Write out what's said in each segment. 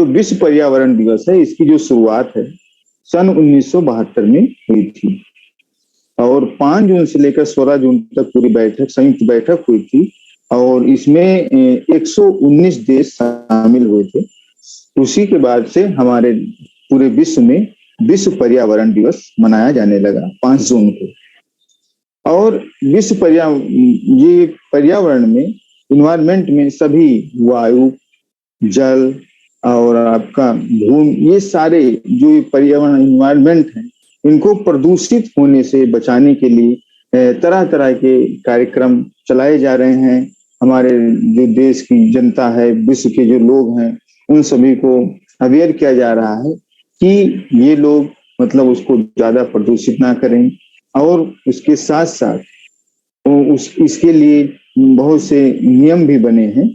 जो विश्व पर्यावरण दिवस है, इसकी जो शुरुआत है सन 1972 में हुई थी और 5 जून से लेकर 16 जून तक पूरी बैठक, संयुक्त बैठक हुई थी और इसमें 119 देश शामिल हुए थे। उसी के बाद से हमारे पूरे विश्व में विश्व पर्यावरण दिवस मनाया जाने लगा 5 जून को। और ये पर्यावरण में, इन्वायरमेंट में सभी वायु, जल और आपका भूमि, ये सारे जो पर्यावरण इन्वायरमेंट है, इनको प्रदूषित होने से बचाने के लिए तरह तरह के कार्यक्रम चलाए जा रहे हैं। हमारे जो देश की जनता है, विश्व के जो लोग हैं, उन सभी को अवेयर किया जा रहा है कि ये लोग मतलब उसको ज्यादा प्रदूषित ना करें। और उसके साथ साथ इसके लिए बहुत से नियम भी बने हैं।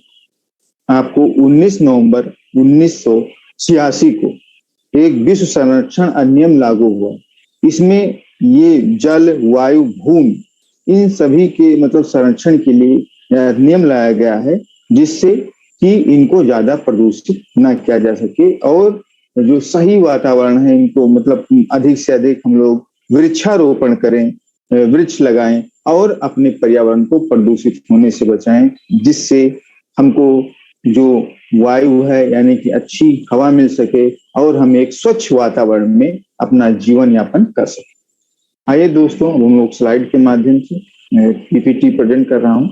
आपको 19 नवंबर 1986 को एक विश्व संरक्षण अधिनियम लागू हुआ। इसमें ये जल, वायु, भूमि, इन सभी के मतलब संरक्षण के लिए अधिनियम लाया गया है, जिससे कि इनको ज्यादा प्रदूषित ना किया जा सके और जो सही वातावरण है, इनको मतलब अधिक से अधिक हम लोग वृक्षारोपण करें, वृक्ष लगाएं और अपने पर्यावरण को प्रदूषित होने से बचाएं, जिससे हमको जो वायु है यानी कि अच्छी हवा मिल सके और हम एक स्वच्छ वातावरण में अपना जीवन यापन कर सके। आइए दोस्तों, हम लोग स्लाइड के माध्यम से पीपीटी प्रेजेंट कर रहा हूं।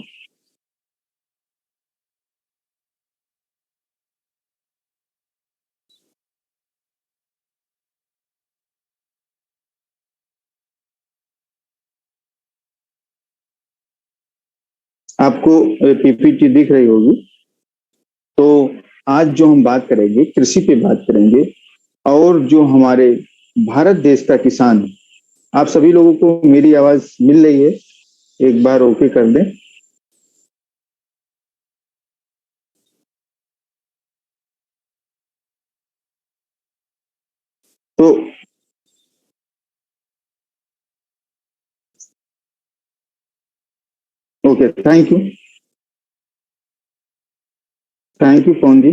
आपको पीपीटी दिख रही होगी। तो आज जो हम बात करेंगे, कृषि पे बात करेंगे और जो हमारे भारत देश का किसान, आप सभी लोगों को मेरी आवाज मिल रही है? एक बार ओके कर दें। तो okay, thank you, thank you Pawan ji.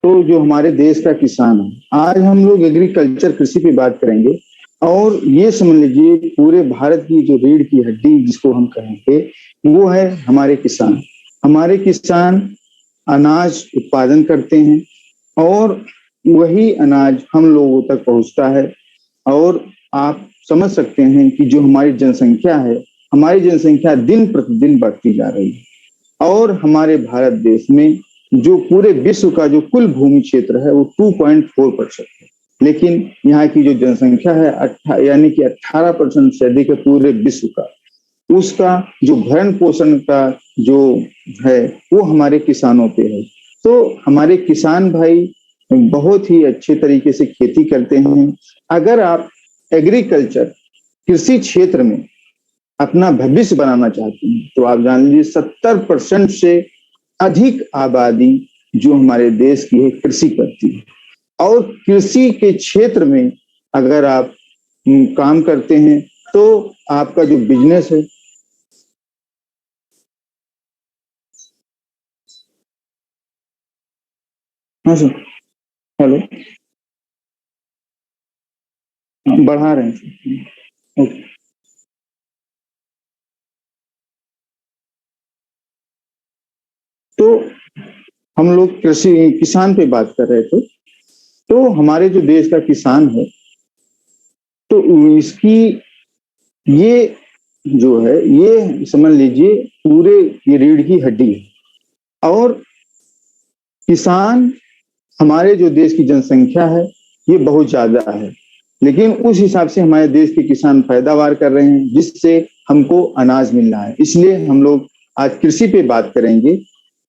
तो जो हमारे देश का किसान है, आज हम लोग एग्रीकल्चर, कृषि पे बात करेंगे और ये समझ लीजिए पूरे भारत की जो रीढ़ की हड्डी जिसको हम कहेंगे, वो है हमारे किसान। हमारे किसान अनाज उत्पादन करते हैं और वही अनाज हम लोगों तक पहुंचता है। और आप समझ सकते हैं कि जो हमारी जनसंख्या है, हमारी जनसंख्या दिन प्रतिदिन बढ़ती जा रही है और हमारे भारत देश में जो पूरे विश्व का जो कुल भूमि क्षेत्र है वो 2.4% है, लेकिन यहाँ की जो जनसंख्या है यानी कि 18% से अधिक है पूरे विश्व का। उसका जो भरण पोषण का जो है वो हमारे किसानों पे है। तो हमारे किसान भाई बहुत ही अच्छे तरीके से खेती करते हैं। अगर आप एग्रीकल्चर, कृषि क्षेत्र में अपना भविष्य बनाना चाहते हैं तो आप जान लीजिए 70% से अधिक आबादी जो हमारे देश की है कृषि करती है। और कृषि के क्षेत्र में अगर आप काम करते हैं तो आपका जो बिजनेस है, हाँ सर, हेलो, बढ़ा रहे हैं। ओके। तो हम लोग कृषि किसान पे बात कर रहे थे। तो हमारे जो देश का किसान है, तो इसकी ये जो है, ये समझ लीजिए पूरे ये रीढ़ की हड्डी है। और किसान, हमारे जो देश की जनसंख्या है ये बहुत ज्यादा है, लेकिन उस हिसाब से हमारे देश के किसान पैदावार कर रहे हैं जिससे हमको अनाज मिल रहा है। इसलिए हम लोग आज कृषि पे बात करेंगे।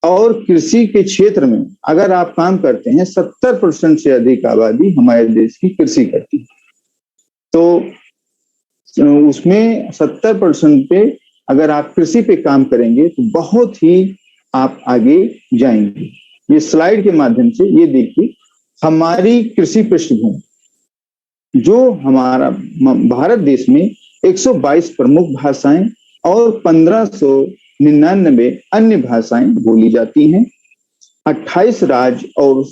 और कृषि के क्षेत्र में अगर आप काम करते हैं, 70% से अधिक आबादी हमारे देश की कृषि करती है। तो उसमें 70% पे अगर आप कृषि पे काम करेंगे तो बहुत ही आप आगे जाएंगे। ये स्लाइड के माध्यम से ये देखिए, हमारी कृषि पृष्ठभूमि, जो हमारा भारत देश में 122 प्रमुख भाषाएं और 1599 अन्य भाषाएं बोली जाती हैं। 28 राज्य और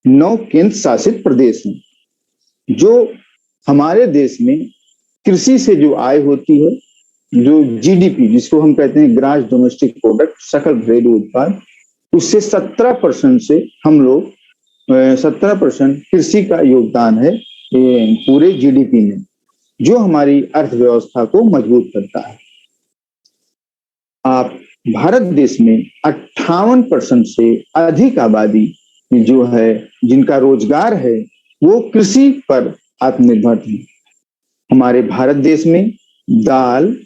9 केंद्र शासित प्रदेश हैं। जो हमारे देश में कृषि से जो आय होती है, जो जीडीपी जिसको हम कहते हैं ग्रास डोमेस्टिक प्रोडक्ट, सकल घरेलू उत्पाद, उससे 17% से हम लोग 17% कृषि का योगदान है पूरे जीडीपी में, जो हमारी अर्थव्यवस्था को मजबूत करता है। आप भारत देश में 58% से अधिक आबादी जो है जिनका रोजगार है वो कृषि पर आत्मनिर्भर है। हमारे भारत देश में दाल,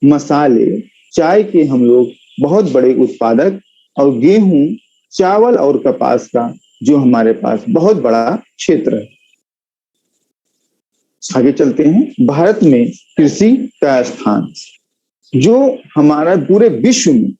मसाले, चाय के हम लोग बहुत बड़े उत्पादक और गेहूं, चावल और कपास का जो हमारे पास बहुत बड़ा क्षेत्र है। आगे चलते हैं। भारत में कृषि का स्थान, जो हमारा पूरे विश्व में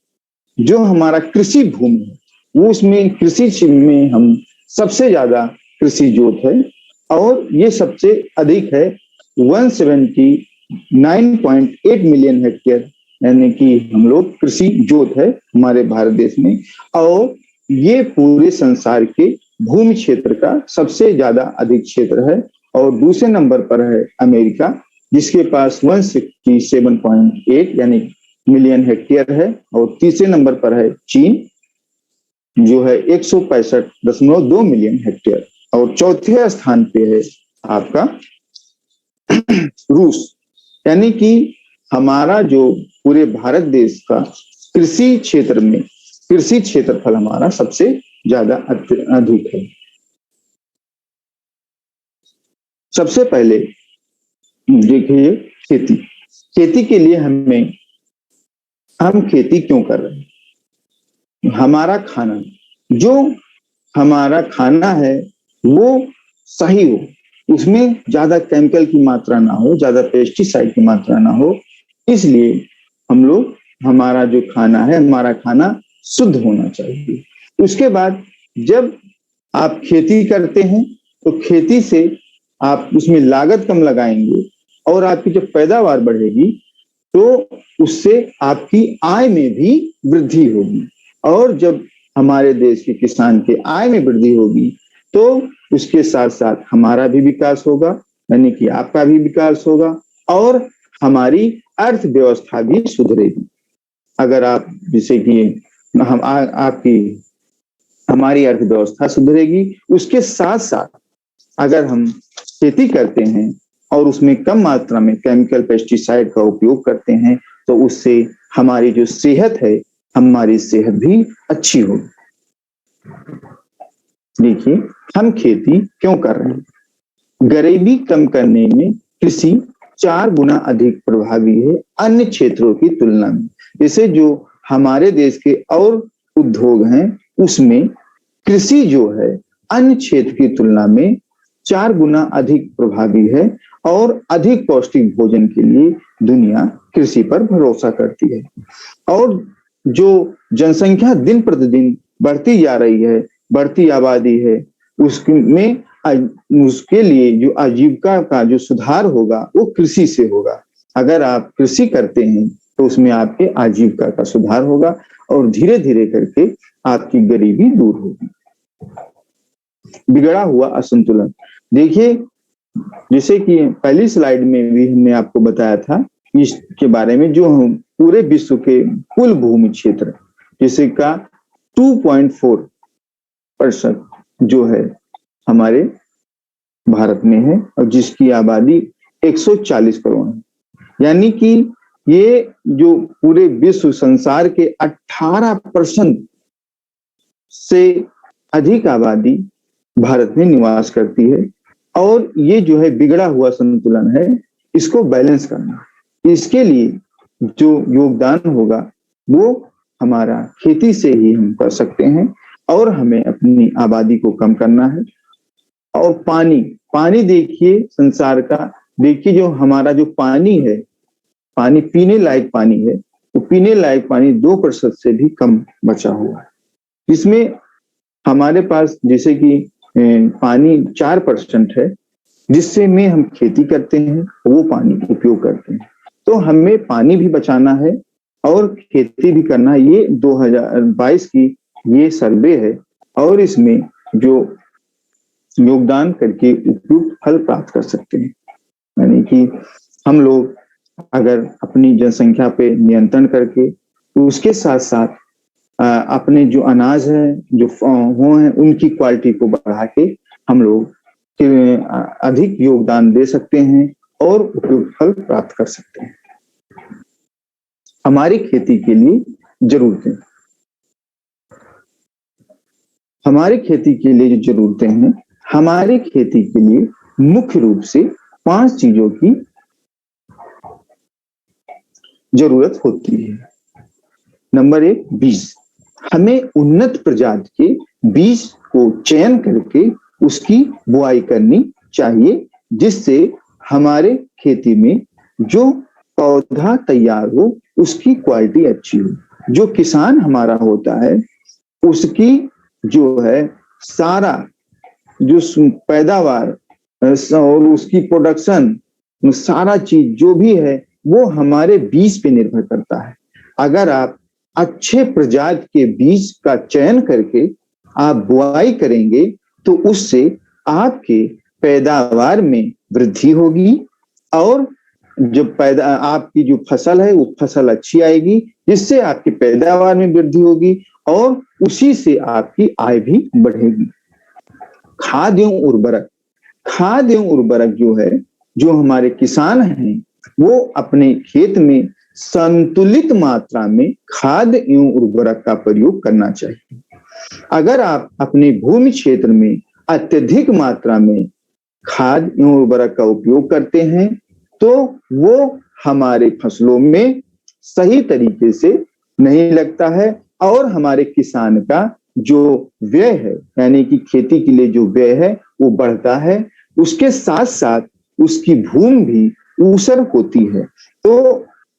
जो हमारा कृषि भूमि है वो उसमें कृषि में हम सबसे ज्यादा कृषि जोत है और ये सबसे अधिक है 179.8 मिलियन हेक्टेयर, यानी कि हम लोग कृषि जोत है हमारे भारत देश में। और ये पूरे संसार के भूमि क्षेत्र का सबसे ज्यादा अधिक क्षेत्र है। और दूसरे नंबर पर है अमेरिका, जिसके पास 167.8 यानी मिलियन हेक्टेयर है। और तीसरे नंबर पर है चीन, जो है 165.2 मिलियन हेक्टेयर। और चौथे स्थान पे है आपका रूस, यानी कि हमारा जो पूरे भारत देश का कृषि क्षेत्र में कृषि क्षेत्रफल हमारा सबसे ज्यादा अधिक है। सबसे पहले देखिए खेती। खेती के लिए हम खेती क्यों कर रहे हैं? हमारा खाना, जो हमारा खाना है वो सही हो, उसमें ज्यादा केमिकल की मात्रा ना हो, ज्यादा पेस्टिसाइड की मात्रा ना हो, इसलिए हम लोग हमारा जो खाना है हमारा खाना शुद्ध होना चाहिए। उसके बाद जब आप खेती करते हैं तो खेती से आप उसमें लागत कम लगाएंगे और आपकी जब पैदावार बढ़ेगी तो उससे आपकी आय में भी वृद्धि होगी। और जब हमारे देश के किसान के आय में वृद्धि होगी तो उसके साथ साथ हमारा भी विकास होगा, यानी कि आपका भी विकास होगा और हमारी अर्थव्यवस्था भी सुधरेगी। अगर आप जैसे कि हम आपकी हमारी अर्थव्यवस्था सुधरेगी, उसके साथ साथ अगर हम खेती करते हैं और उसमें कम मात्रा में केमिकल पेस्टिसाइड का उपयोग करते हैं तो उससे हमारी जो सेहत है, हमारी सेहत भी अच्छी होगी। देखिए हम खेती क्यों कर रहे हैं? गरीबी कम करने में कृषि 4 गुना अधिक प्रभावी है अन्य क्षेत्रों की तुलना में। जैसे जो हमारे देश के और उद्योग हैं उसमें कृषि जो है अन्य क्षेत्र की तुलना में 4 गुना अधिक प्रभावी है और अधिक पौष्टिक भोजन के लिए दुनिया कृषि पर भरोसा करती है। और जो जनसंख्या दिन प्रतिदिन बढ़ती जा रही है, बढ़ती आबादी है, उसमें उसके लिए जो आजीविका का जो सुधार होगा वो कृषि से होगा। अगर आप कृषि करते हैं तो उसमें आपके आजीविका का सुधार होगा और धीरे धीरे करके आपकी गरीबी दूर होगी। बिगड़ा हुआ असंतुलन, देखिए जैसे कि पहली स्लाइड में भी हमने आपको बताया था इसके बारे में, जो हम पूरे विश्व के कुल भूमि क्षेत्र जैसे का 2.4% जो है हमारे भारत में है और जिसकी आबादी 140 करोड़ है। यानी कि ये जो पूरे विश्व संसार के 18% से अधिक आबादी भारत में निवास करती है। और ये जो है बिगड़ा हुआ संतुलन है, इसको बैलेंस करना, इसके लिए जो योगदान होगा वो हमारा खेती से ही हम कर सकते हैं। और हमें अपनी आबादी को कम करना है। और पानी देखिए संसार का, देखिए जो हमारा जो पानी है, पानी पीने लायक पानी है, तो पीने लायक पानी 2% से भी कम बचा हुआ है। इसमें हमारे पास जैसे कि पानी 4% है जिससे में हम खेती करते हैं, वो पानी उपयोग करते हैं। तो हमें पानी भी बचाना है और खेती भी करना है। ये 2022 की ये सर्वे है और इसमें जो योगदान करके उपयुक्त फल प्राप्त कर सकते हैं। यानी कि हम लोग अगर अपनी जनसंख्या पे नियंत्रण करके उसके साथ साथ अपने जो अनाज है जो वो हैं उनकी क्वालिटी को बढ़ा के हम लोग अधिक योगदान दे सकते हैं और उपयुक्त फल प्राप्त कर सकते हैं। हमारी खेती के लिए जरूरतें, हमारी खेती के लिए जो जरूरतें हैं, हमारी खेती के लिए मुख्य रूप से 5 चीजों की जरूरत होती है। नंबर 1, बीज। हमें उन्नत प्रजाति के बीज को चयन करके उसकी बुआई करनी चाहिए, जिससे हमारे खेती में जो पौधा तैयार हो उसकी क्वालिटी अच्छी हो। जो किसान हमारा होता है उसकी जो है सारा जो पैदावार और उसकी प्रोडक्शन, सारा चीज जो भी है वो हमारे बीज पे निर्भर करता है। अगर आप अच्छे प्रजाति के बीज का चयन करके आप बुआई करेंगे तो उससे आपके पैदावार में वृद्धि होगी और जो आपकी जो फसल है वो फसल अच्छी आएगी, जिससे आपकी पैदावार में वृद्धि होगी और उसी से आपकी आय भी बढ़ेगी। खाद एवं उर्वरक। खाद एवं उर्वरक जो है, जो हमारे किसान हैं वो अपने खेत में संतुलित मात्रा में खाद एवं उर्वरक का प्रयोग करना चाहिए। अगर आप अपने भूमि क्षेत्र में अत्यधिक मात्रा में खाद एवं उर्वरक का उपयोग करते हैं तो वो हमारे फसलों में सही तरीके से नहीं लगता है और हमारे किसान का जो व्यय है, यानी कि खेती के लिए जो व्यय है वो बढ़ता है। उसके साथ साथ उसकी भूमि भी ऊसर होती है। तो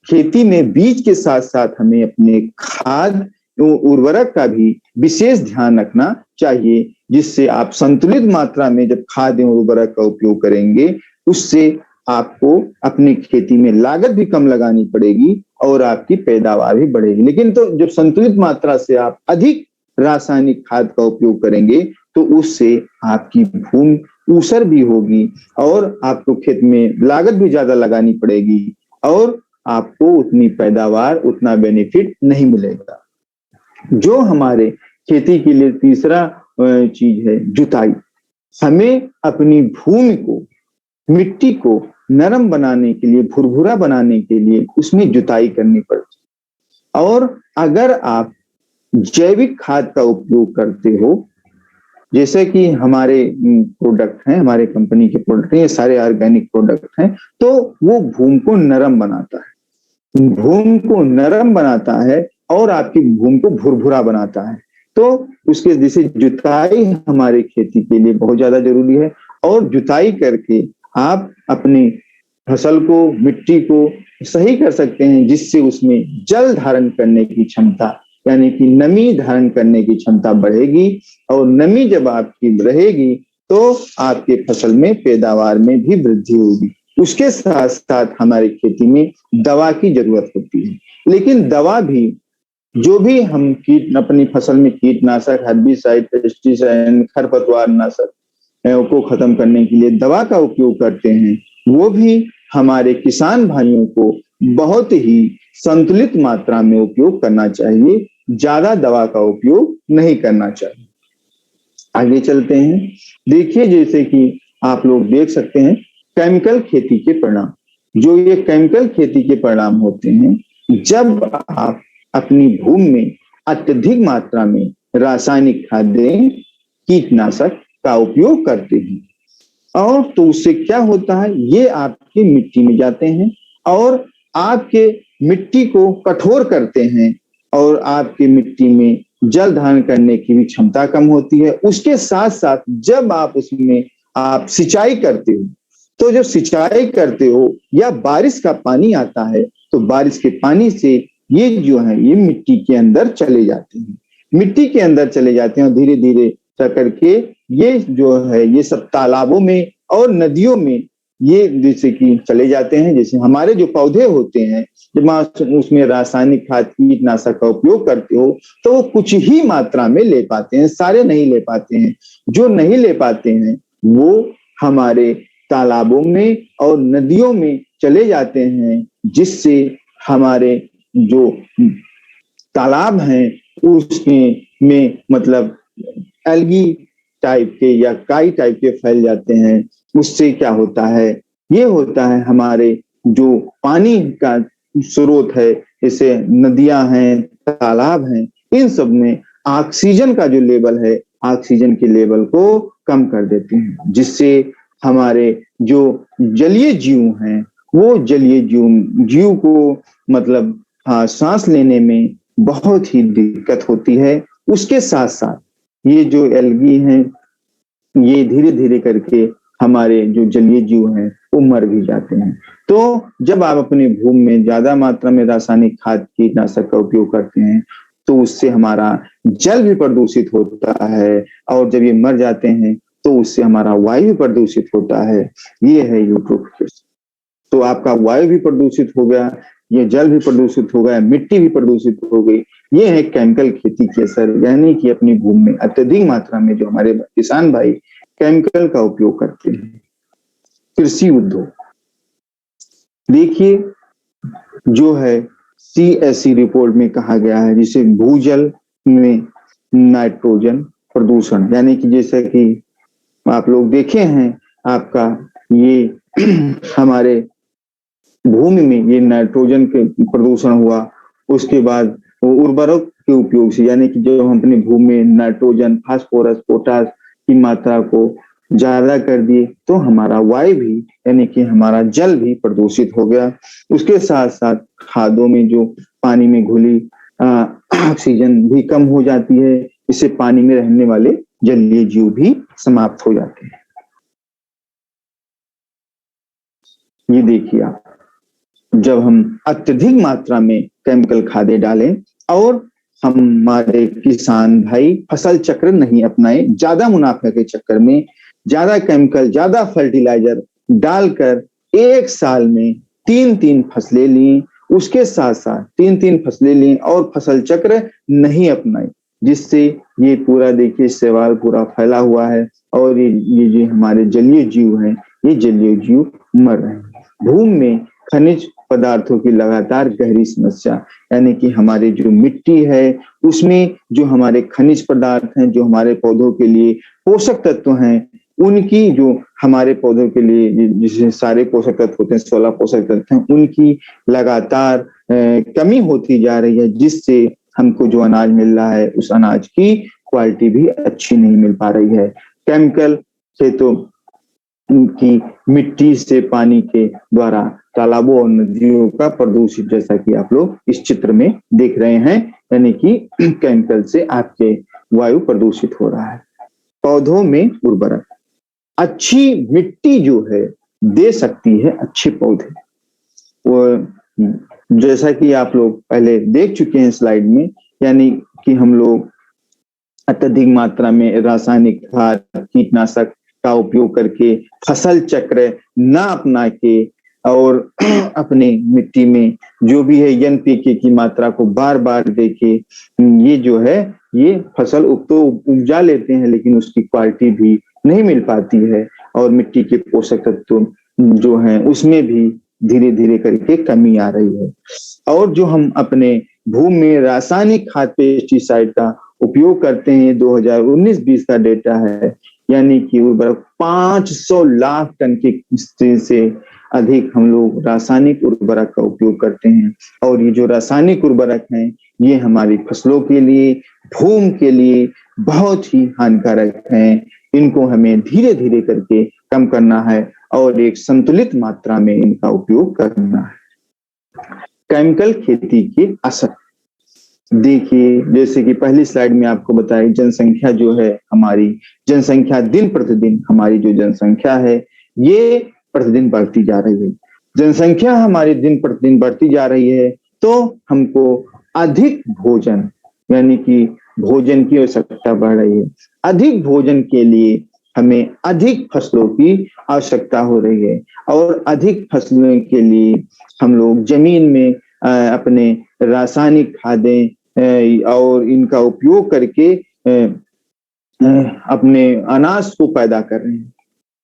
खेती में बीज के साथ साथ हमें अपने खाद उर्वरक का भी विशेष ध्यान रखना चाहिए, जिससे आप संतुलित मात्रा में जब खाद एवं उर्वरक का उपयोग करेंगे उससे आपको अपनी खेती में लागत भी कम लगानी पड़ेगी और आपकी पैदावार भी बढ़ेगी। लेकिन तो जब संतुलित मात्रा से आप अधिक रासायनिक खाद का उपयोग करेंगे तो उससे आपकी भूमि ऊसर भी होगी और आपको खेत में लागत भी ज्यादा लगानी पड़ेगी और आपको उतनी पैदावार, उतना बेनिफिट नहीं मिलेगा। जो हमारे खेती के लिए तीसरा चीज है जुताई। हमें अपनी भूमि को, मिट्टी को नरम बनाने के लिए, भुरभुरा बनाने के लिए उसमें जुताई करनी पड़ती है। और अगर आप जैविक खाद का उपयोग करते हो, जैसे कि हमारे प्रोडक्ट हैं, हमारे कंपनी के प्रोडक्ट हैं, ये सारे ऑर्गेनिक प्रोडक्ट हैं, तो वो भूमि को नरम बनाता है, भूमि को नरम बनाता है और आपकी भूमि को भुरभुरा बनाता है। तो उसके जैसे जुताई हमारे खेती के लिए बहुत ज्यादा जरूरी है और जुताई करके आप अपनी फसल को, मिट्टी को सही कर सकते हैं, जिससे उसमें जल धारण करने की क्षमता, यानी कि नमी धारण करने की क्षमता बढ़ेगी और नमी जब आपकी रहेगी तो आपके फसल में पैदावार में भी वृद्धि होगी। उसके साथ साथ हमारी खेती में दवा की जरूरत होती है, लेकिन दवा भी जो भी हम अपनी फसल में कीटनाशक, हर्बिसाइड, पेस्टिसाइड, खरपतवार नाशक को खत्म करने के लिए दवा का उपयोग करते हैं, वो भी हमारे किसान भाइयों को बहुत ही संतुलित मात्रा में उपयोग करना चाहिए, ज्यादा दवा का उपयोग नहीं करना चाहिए। आगे चलते हैं। देखिए, जैसे कि आप लोग देख सकते हैं केमिकल खेती के परिणाम। जो ये केमिकल खेती के परिणाम होते हैं, जब आप अपनी भूमि में अत्यधिक मात्रा में रासायनिक खाद्य, कीटनाशक का उपयोग करते हैं और तो उससे क्या होता है, ये आपकी मिट्टी में जाते हैं और आपके मिट्टी को कठोर करते हैं और आपकी मिट्टी में जल धारण करने की भी क्षमता कम होती है। उसके साथ साथ जब आप उसमें आप सिंचाई करते हो, तो जब सिंचाई करते हो या बारिश का पानी आता है तो बारिश के पानी से ये जो है ये मिट्टी के अंदर चले जाते हैं, मिट्टी के अंदर चले जाते हैं और धीरे धीरे करके ये जो है ये सब तालाबों में और नदियों में ये जैसे कि चले जाते हैं। जैसे हमारे जो पौधे होते हैं, जब आप उसमें रासायनिक खाद कीटनाशक का उपयोग करते हो तो वो कुछ ही मात्रा में ले पाते हैं, सारे नहीं ले पाते हैं। जो नहीं ले पाते हैं वो हमारे तालाबों में और नदियों में चले जाते हैं, जिससे हमारे जो तालाब हैं उसमें मतलब एल्गी टाइप के या काई टाइप के फैल जाते हैं। उससे क्या होता है, ये होता है हमारे जो पानी का स्रोत है, जैसे नदियां हैं, तालाब हैं, इन सब में ऑक्सीजन का जो लेवल है, ऑक्सीजन के लेवल को कम कर देते हैं, जिससे हमारे जो जलीय जीव हैं वो जलीय जीव को मतलब सांस लेने में बहुत ही दिक्कत होती है। उसके साथ साथ ये जो एल्गी हैं ये धीरे धीरे करके हमारे जो जलीय जीव हैं वो मर भी जाते हैं। तो जब आप अपनी भूमि में ज्यादा मात्रा में रासायनिक खाद कीटनाशक का उपयोग करते हैं तो उससे हमारा जल भी प्रदूषित होता है, और जब ये मर जाते हैं तो उससे हमारा वायु भी प्रदूषित होता है। ये है यूट्रोफिकेशन। तो आपका वायु भी प्रदूषित हो गया, ये जल भी प्रदूषित हो गया, मिट्टी भी प्रदूषित हो गई। ये है केमिकल खेती के असर, यानी कि अपनी भूमि में अत्यधिक मात्रा में जो हमारे किसान भाई केमिकल का उपयोग करते हैं। कृषि उद्योग देखिए, जो है CSE रिपोर्ट में कहा गया है, जिसे भूजल में नाइट्रोजन प्रदूषण, यानी कि जैसे कि आप लोग देखे हैं आपका ये हमारे भूमि में ये नाइट्रोजन के प्रदूषण हुआ, उसके बाद वो उर्वरक के उपयोग से, यानी कि जो हम अपनी भूमि में नाइट्रोजन, फास्फोरस, पोटास की मात्रा को ज्यादा कर दिए तो हमारा वायु भी यानी कि हमारा जल भी प्रदूषित हो गया। उसके साथ साथ खादों में जो पानी में घुली ऑक्सीजन भी कम हो जाती है, इससे पानी में रहने वाले जलीय जीव भी समाप्त हो जाते हैं। ये देखिए आप, जब हम अत्यधिक मात्रा में केमिकल खादें डालें और हमारे किसान भाई फसल चक्र नहीं अपनाए, ज्यादा मुनाफे के चक्कर में ज्यादा केमिकल, ज्यादा फर्टिलाइजर डालकर एक साल में 3-3 फसलें ली, उसके साथ साथ 3-3 फसलें ली और फसल चक्र नहीं अपनाई, जिससे ये पूरा देखिए सवाल पूरा फैला हुआ है। और ये जो हमारे जलीय जीव हैं, ये जलीय जीव मर रहे हैं। भूमि में खनिज पदार्थों की लगातार गहरी समस्या, यानी कि हमारी जो मिट्टी है उसमें जो हमारे खनिज पदार्थ हैं, जो हमारे पौधों के लिए पोषक तत्व हैं, उनकी जो हमारे पौधों के लिए जिससे सारे पोषक तत्व होते हैं, 16 पोषक तत्व हैं, उनकी लगातार कमी होती जा रही है, जिससे हमको जो अनाज मिल रहा है उस अनाज की क्वालिटी भी अच्छी नहीं मिल पा रही है। केमिकल से तो की मिट्टी से पानी के द्वारा तालाबों और नदियों का प्रदूषित, जैसा कि आप लोग इस चित्र में देख रहे हैं, यानी कि केमिकल से आपके वायु प्रदूषित हो रहा है। पौधों में उर्वरक, अच्छी मिट्टी जो है दे सकती है अच्छे पौधे। वो जैसा कि आप लोग पहले देख चुके हैं स्लाइड में, यानी कि हम लोग अत्यधिक मात्रा में रासायनिक खाद कीटनाशक का उपयोग करके फसल चक्र ना अपना के और अपने मिट्टी में जो भी है NPK की मात्रा को बार बार देके ये जो है ये फसल उपजा लेते हैं, लेकिन उसकी क्वालिटी भी नहीं मिल पाती है और मिट्टी के पोषक तत्व जो हैं उसमें भी धीरे धीरे करके कमी आ रही है। और जो हम अपने भूमि में रासायनिक खाद पेस्टिसाइड का उपयोग करते हैं, 2019-20 का डेटा है, यानी कि उर्वरक 500 लाख टन के से अधिक हम लोग रासायनिक उर्वरक का उपयोग करते हैं। और ये जो रासायनिक उर्वरक हैं ये हमारी फसलों के लिए, भूमि के लिए बहुत ही हानिकारक हैं। इनको हमें धीरे धीरे करके कम करना है और एक संतुलित मात्रा में इनका उपयोग करना है। केमिकल खेती के असर देखिए, जैसे कि पहली स्लाइड में आपको बताया, जनसंख्या जो है हमारी जनसंख्या दिन प्रतिदिन, हमारी जो जनसंख्या है ये प्रतिदिन बढ़ती जा रही है। जनसंख्या हमारी दिन प्रतिदिन बढ़ती जा रही है तो हमको अधिक भोजन, यानी कि भोजन की आवश्यकता बढ़ रही है। अधिक भोजन के लिए हमें अधिक फसलों की आवश्यकता हो रही है और अधिक फसलों के लिए हम लोग जमीन में अपने रासायनिक खादें और इनका उपयोग करके अपने अनाज को पैदा कर रहे हैं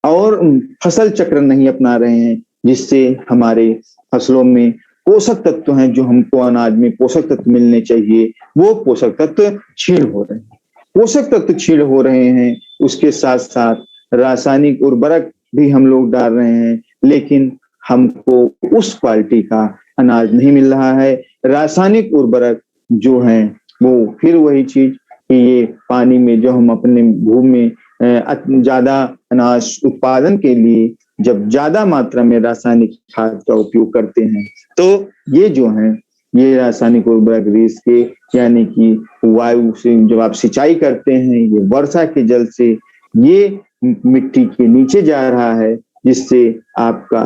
और फसल चक्र नहीं अपना रहे हैं, जिससे हमारे फसलों में पोषक तत्व हैं जो हमको अनाज में पोषक तत्व मिलने चाहिए, वो पोषक तत्व छीण हो रहे हैं। पोषक तत्व छीण हो रहे हैं, उसके साथ साथ रासायनिक उर्वरक भी हम लोग डाल रहे हैं, लेकिन हमको उस क्वालिटी का अनाज नहीं मिल रहा है। रासायनिक उर्वरक जो है वो फिर वही चीज कि ये पानी में जो हम अपने भूमि में ज्यादा अनाज उत्पादन के लिए जब ज्यादा मात्रा में रासायनिक खाद का उपयोग करते हैं तो ये जो है ये रासायनिक उर्वरक रेस के यानी कि वायु से जब आप सिंचाई करते हैं, ये वर्षा के जल से ये मिट्टी के नीचे जा रहा है, जिससे आपका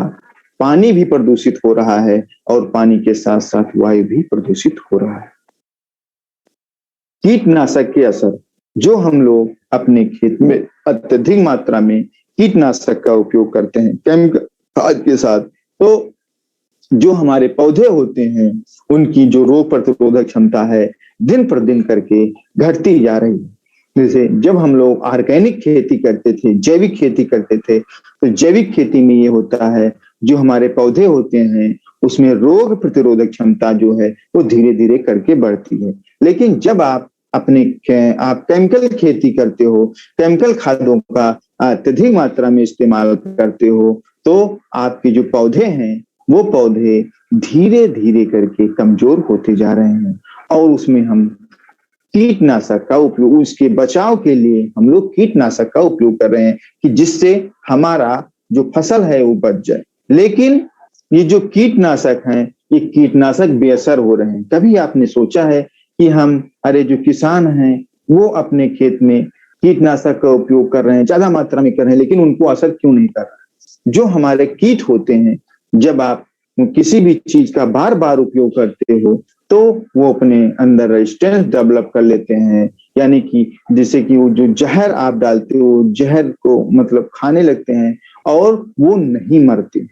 पानी भी प्रदूषित हो रहा है और पानी के साथ साथ वायु भी प्रदूषित हो रहा है। कीटनाशक के असर, जो हम लोग अपने खेत में अत्यधिक मात्रा में कीटनाशक का उपयोग करते हैं केमिकल खाद के साथ, तो जो हमारे पौधे होते हैं उनकी जो रोग प्रतिरोधक क्षमता है दिन पर दिन करके घटती जा रही है। जैसे जब हम लोग ऑर्गेनिक खेती करते थे, जैविक खेती करते थे, तो जैविक खेती में ये होता है जो हमारे पौधे होते हैं उसमें रोग प्रतिरोधक क्षमता जो है वो धीरे धीरे करके बढ़ती है। लेकिन जब आप केमिकल खेती करते हो, केमिकल खादों का अत्यधिक मात्रा में इस्तेमाल करते हो, तो आपके जो पौधे हैं वो पौधे धीरे धीरे करके कमजोर होते जा रहे हैं और उसमें हम कीटनाशक का उपयोग, उसके बचाव के लिए हम लोग कीटनाशक का उपयोग कर रहे हैं कि जिससे हमारा जो फसल है वो बच जाए। लेकिन ये जो कीटनाशक हैं ये कीटनाशक बेअसर हो रहे हैं। कभी आपने सोचा है कि हम जो किसान हैं वो अपने खेत में कीटनाशक का उपयोग कर रहे हैं, ज्यादा मात्रा में कर रहे हैं, लेकिन उनको असर क्यों नहीं कर रहा? जो हमारे कीट होते हैं, जब आप किसी भी चीज का बार बार उपयोग करते हो तो वो अपने अंदर रेजिस्टेंस डेवलप कर लेते हैं, यानी कि जैसे कि वो जो जहर आप डालते हो जहर को मतलब खाने लगते हैं और वो नहीं मरते।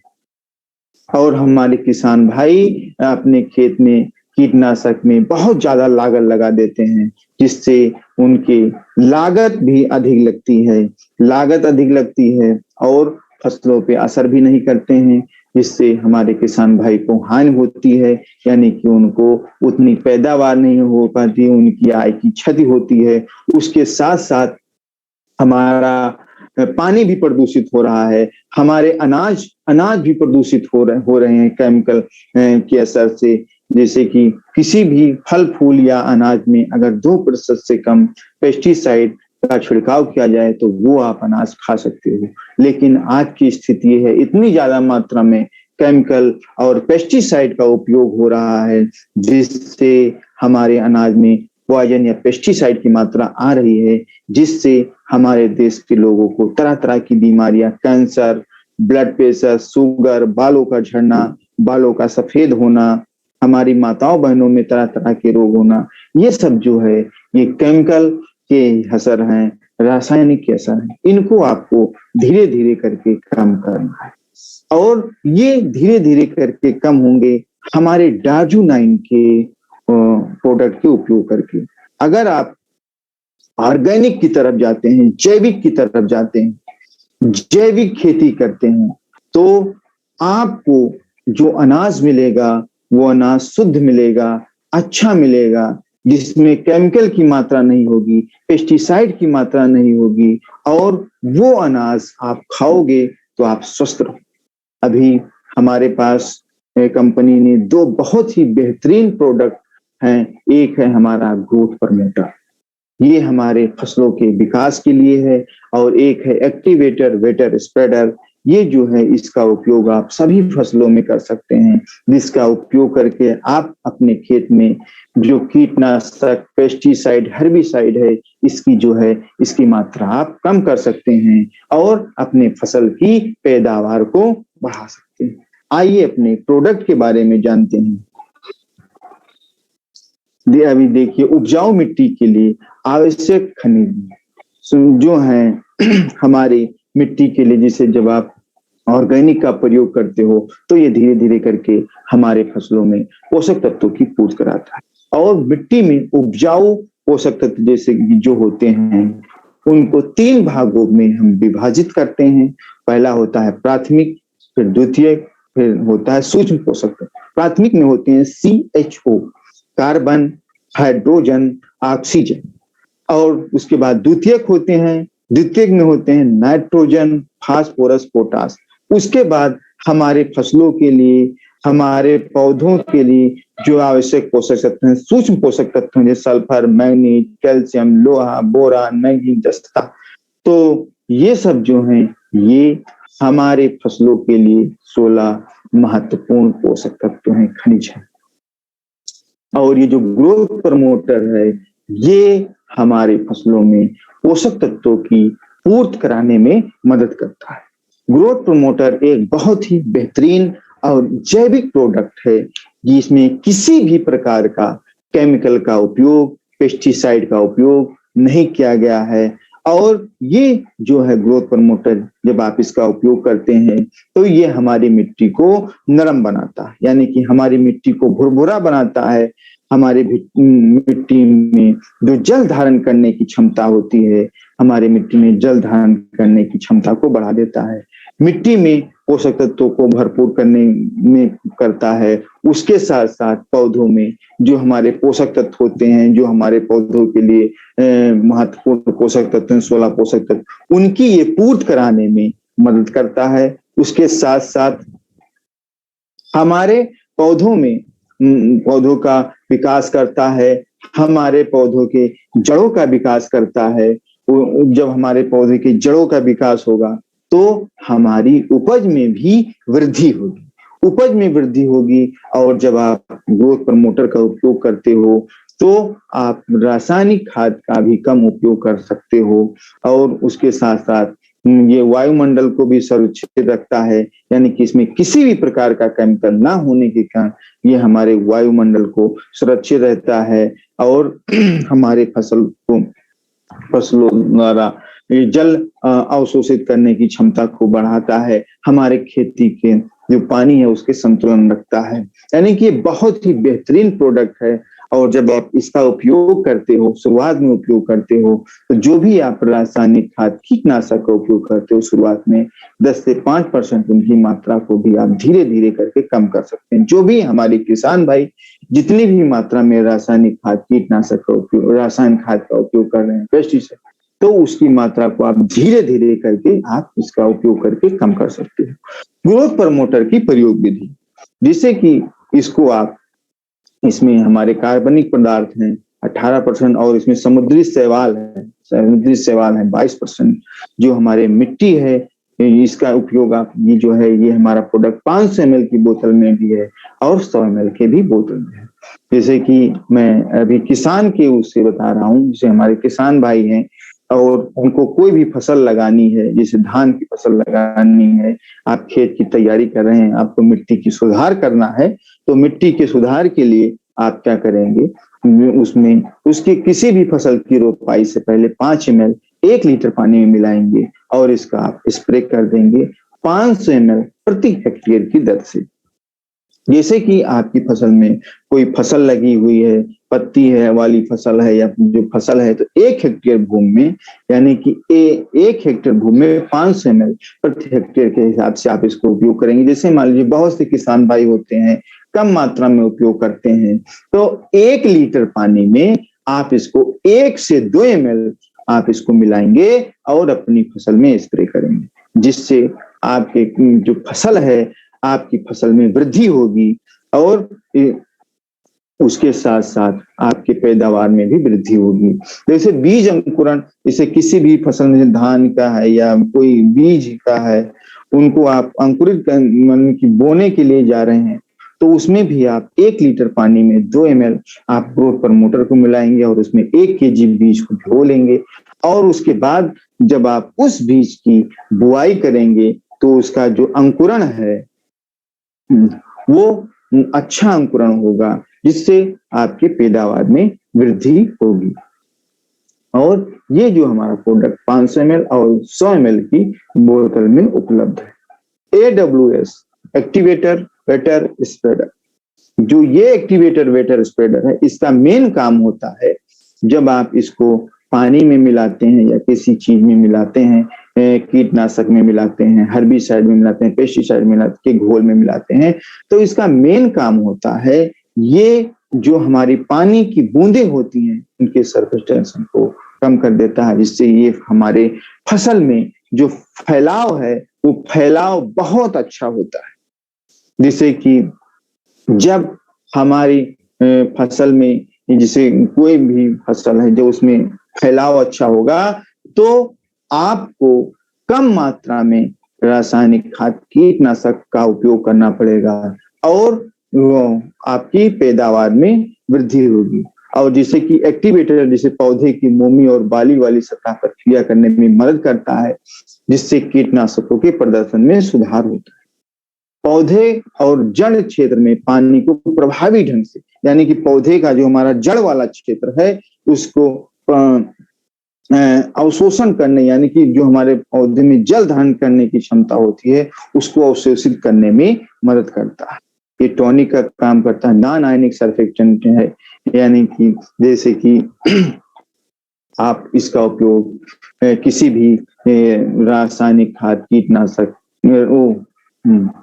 और हमारे किसान भाई अपने खेत में कीटनाशक में बहुत ज्यादा लागत लगा देते हैं, जिससे उनकी लागत भी अधिक लगती है, लागत अधिक लगती है और फसलों पे असर भी नहीं करते हैं, जिससे हमारे किसान भाई को हानि होती है, यानी कि उनको उतनी पैदावार नहीं हो पाती, उनकी आय की क्षति होती है। उसके साथ साथ हमारा पानी भी प्रदूषित हो रहा है, हमारे अनाज भी प्रदूषित हो रहे हैं केमिकल के असर से। जैसे कि किसी भी फल फूल या अनाज में अगर 2% से कम पेस्टिसाइड का छिड़काव किया जाए तो वो आप अनाज खा सकते हो। लेकिन आज की स्थिति है इतनी ज्यादा मात्रा में केमिकल और पेस्टिसाइड का उपयोग हो रहा है, जिससे हमारे अनाज में पॉइजन या पेस्टिसाइड की मात्रा आ रही है, जिससे हमारे देश के लोगों को तरह तरह की बीमारियां, कैंसर, ब्लड प्रेशर, शुगर, बालों का झड़ना, बालों का सफेद होना, हमारी माताओं बहनों में तरह तरह के रोग होना, ये सब जो है ये केमिकल के असर हैं, रासायनिक के असर हैं। इनको आपको धीरे धीरे करके कम करना है और ये धीरे धीरे करके कम होंगे हमारे डार्जू-9 के प्रोडक्ट के उपयोग करके। अगर आप ऑर्गेनिक की तरफ जाते हैं, जैविक की तरफ जाते हैं, जैविक खेती करते हैं, तो आपको जो अनाज मिलेगा वो अनाज शुद्ध मिलेगा, अच्छा मिलेगा, जिसमें केमिकल की मात्रा नहीं होगी, पेस्टिसाइड की मात्रा नहीं होगी और वो अनाज आप खाओगे तो आप स्वस्थ रहो। अभी हमारे पास कंपनी ने 2 बहुत ही बेहतरीन प्रोडक्ट हैं। एक है हमारा ग्रोथ प्रमोटर, ये हमारे फसलों के विकास के लिए है, और एक है एक्टिवेटर वेटर स्प्रेडर। ये जो है इसका उपयोग आप सभी फसलों में कर सकते हैं, जिसका उपयोग करके आप अपने खेत में जो कीटनाशक, पेस्टिसाइड, हर्बिसाइड है, इसकी जो है इसकी मात्रा आप कम कर सकते हैं और अपने फसल की पैदावार को बढ़ा सकते हैं। आइए अपने प्रोडक्ट के बारे में जानते हैं। अभी देखिए, उपजाऊ मिट्टी के लिए आवश्यक खनिज जो है हमारी मिट्टी के लिए, जिसे जब आप ऑर्गेनिक का प्रयोग करते हो तो ये धीरे धीरे करके हमारे फसलों में पोषक तत्वों की पूर्ति कराता है। और मिट्टी में उपजाऊ पोषक तत्व जैसे जो होते हैं उनको 3 भागों में हम विभाजित करते हैं। पहला होता है प्राथमिक, फिर द्वितीयक, फिर होता है सूक्ष्म पोषक तत्व। प्राथमिक में होते हैं CHO, कार्बन, हाइड्रोजन, ऑक्सीजन। और उसके बाद द्वितीयक होते हैं, द्वितीयक में होते हैं नाइट्रोजन, फास्फोरस, पोटास। उसके बाद हमारे फसलों के लिए, हमारे पौधों के लिए जो आवश्यक पोषक तत्व हैं, सूक्ष्म पोषक तत्व हैं, जैसे सल्फर, मैग्नीज, कैल्शियम, लोहा, बोरान, मैंगनीज, जस्ता। तो ये सब जो हैं ये हमारे फसलों के लिए 16 महत्वपूर्ण पोषक तत्व हैं, खनिज हैं। और ये जो ग्रोथ प्रमोटर है ये हमारे फसलों में पोषक तत्वों की पूर्ति कराने में मदद करता है। ग्रोथ प्रमोटर एक बहुत ही बेहतरीन और जैविक प्रोडक्ट है जिसमें किसी भी प्रकार का केमिकल का उपयोग, पेस्टिसाइड का उपयोग नहीं किया गया है। और ये जो है ग्रोथ प्रमोटर, जब आप इसका उपयोग करते हैं तो ये हमारी मिट्टी को नरम बनाता है, यानी कि हमारी मिट्टी को भुरभुरा बनाता है। हमारे मिट्टी में जो जल धारण करने की क्षमता होती है, हमारे मिट्टी में जल धारण करने की क्षमता को बढ़ा देता है। मिट्टी में पोषक तत्वों को भरपूर करने में करता है। उसके साथ साथ पौधों में जो हमारे पोषक तत्व होते हैं, जो हमारे पौधों के लिए महत्वपूर्ण पोषक तत्व हैं, 16 पोषक तत्व, उनकी ये पूर्ति कराने में मदद करता है। उसके साथ साथ हमारे पौधों में पौधों का विकास करता है, हमारे पौधों के जड़ों का विकास करता है। जब हमारे पौधे के जड़ों का विकास होगा तो हमारी उपज में भी वृद्धि होगी, उपज में वृद्धि होगी। और जब आप ग्रोथ प्रमोटर का उपयोग करते हो तो आप रासायनिक खाद का भी कम उपयोग कर सकते हो। और उसके साथ साथ ये वायुमंडल को भी सुरक्षित रखता है, यानी कि इसमें किसी भी प्रकार का केमिकल ना होने के कारण ये हमारे वायुमंडल को सुरक्षित रहता है। और हमारे फसलों द्वारा जल अवशोषित करने की क्षमता को बढ़ाता है, हमारे खेती के जो पानी है उसके संतुलन रखता है। यानी कि ये बहुत ही बेहतरीन प्रोडक्ट है। और जब आप इसका उपयोग करते हो, शुरुआत में उपयोग करते हो, तो जो भी आप रासायनिक खाद, कीटनाशक का उपयोग करते हो शुरुआत में 10 से 5% उनकी मात्रा को भी आप धीरे धीरे करके कम कर सकते हैं। जो भी हमारे किसान भाई जितनी भी मात्रा में रासायनिक खाद, कीटनाशक का उपयोग, रासायनिक खाद का उपयोग कर रहे हैं, पेस्टिसाइड, तो उसकी मात्रा को आप धीरे धीरे करके आप इसका उपयोग करके कम कर सकते हो। ग्रोथ प्रमोटर की प्रयोग विधि, जिससे कि इसको आप, इसमें हमारे कार्बनिक पदार्थ हैं 18% और इसमें समुद्री शैवाल है 22%। जो हमारे मिट्टी है इसका उपयोग आप, ये जो है ये हमारा प्रोडक्ट 500 ml की बोतल में भी है और 100 ml के भी बोतल में है। जैसे कि मैं अभी किसान के उससे बता रहा हूँ, जैसे हमारे किसान भाई हैं और उनको कोई भी फसल लगानी है, जैसे धान की फसल लगानी है, आप खेत की तैयारी कर रहे हैं, आपको मिट्टी की सुधार करना है, तो मिट्टी के सुधार के लिए आप क्या करेंगे, उसमें उसकी किसी भी फसल की रोपाई से पहले 5 ml 1 लीटर पानी में मिलाएंगे और इसका आप स्प्रे कर देंगे 500 ml प्रति हेक्टेयर की दर से। जैसे कि आपकी फसल में कोई फसल लगी हुई है, पत्ती है वाली फसल है या जो फसल है, तो 1 हेक्टेयर भूमि में, यानी कि 1 हेक्टेयर भूमि में 500 ml प्रति हेक्टेयर के हिसाब से आप इसको उपयोग करेंगे। जैसे मान लीजिए बहुत से किसान भाई होते हैं कम मात्रा में उपयोग करते हैं, तो 1 लीटर पानी में आप इसको 1 से 2 ml आप इसको मिलाएंगे और अपनी फसल में स्प्रे करेंगे, जिससे आपके जो फसल है आपकी फसल में वृद्धि होगी और उसके साथ साथ आपके पैदावार में भी वृद्धि होगी। जैसे बीज अंकुरण, जैसे किसी भी फसल में धान का है या कोई बीज का है, उनको आप अंकुरित की बोने के लिए जा रहे हैं, तो उसमें भी आप 1 लीटर पानी में 2 ml आप ग्रोथ प्रमोटर को मिलाएंगे और उसमें 1 kg बीज को भिगो लेंगे। और उसके बाद जब आप उस बीज की बुआई करेंगे तो उसका जो अंकुरण है वो अच्छा अंकुरण होगा, जिससे आपके पैदावार में वृद्धि होगी। और ये जो हमारा प्रोडक्ट 500 ml और 100 ml की बोतल में उपलब्ध है। AWS एक्टिवेटर वेटर स्प्रेडर, जो ये एक्टिवेटर वेटर स्प्रेडर है, इसका मेन काम होता है जब आप इसको पानी में मिलाते हैं या किसी चीज में मिलाते हैं, कीटनाशक में मिलाते हैं, हर्बिसाइड में मिलाते हैं, पेस्टिसाइड में मिलाते हैं, घोल में मिलाते हैं, तो इसका मेन काम होता है ये जो हमारी पानी की बूंदें होती हैं उनके सरफेस टेंशन को कम कर देता है, जिससे ये हमारे फसल में जो फैलाव है वो फैलाव बहुत अच्छा होता है। जिससे कि जब हमारी फसल में, जैसे कोई भी फसल है जो उसमें फैलाव अच्छा होगा, तो आपको कम मात्रा में रासायनिक खाद कीटनाशक का उपयोग करना पड़ेगा और वो आपकी पैदावार में वृद्धि होगी। और जिससे कि एक्टिवेटर जैसे पौधे की मोमी और बाली वाली सतह पर क्रिया करने में मदद करता है, जिससे कीटनाशकों के प्रदर्शन में सुधार होता है। पौधे और जड़ क्षेत्र में पानी को प्रभावी ढंग से, यानी कि पौधे का जो हमारा जड़ वाला क्षेत्र है उसको अवशोषण करने, यानी कि जो हमारे पौधे में जल धारण करने की क्षमता होती है उसको अवशोषित करने में मदद करता है। ये टॉनिक का काम करता है, नॉन आयनिक सर्फेक्टेंट है, यानी कि जैसे कि आप इसका उपयोग किसी भी रासायनिक खाद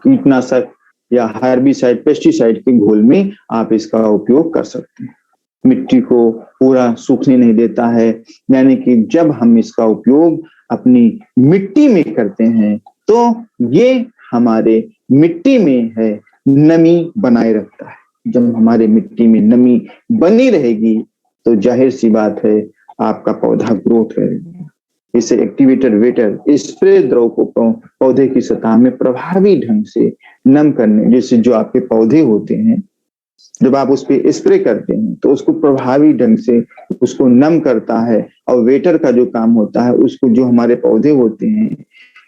कीटनाशक या हर्बिसाइड पेस्टिसाइड के घोल में आप इसका उपयोग कर सकते हैं। मिट्टी को पूरा सूखने नहीं देता है, यानी कि जब हम इसका उपयोग अपनी मिट्टी में करते हैं तो ये हमारे मिट्टी में है नमी बनाए रखता है। जब हमारे मिट्टी में नमी बनी रहेगी तो जाहिर सी बात है आपका पौधा ग्रोथ करेगा। इसे एक्टिवेटर वेटर स्प्रे द्रव को पौधे की सतह में प्रभावी ढंग से नम करने, जैसे जो आपके पौधे होते हैं जब आप उस पर स्प्रे करते हैं तो उसको प्रभावी ढंग से उसको नम करता है। और वेटर का जो काम होता है उसको, जो हमारे पौधे होते हैं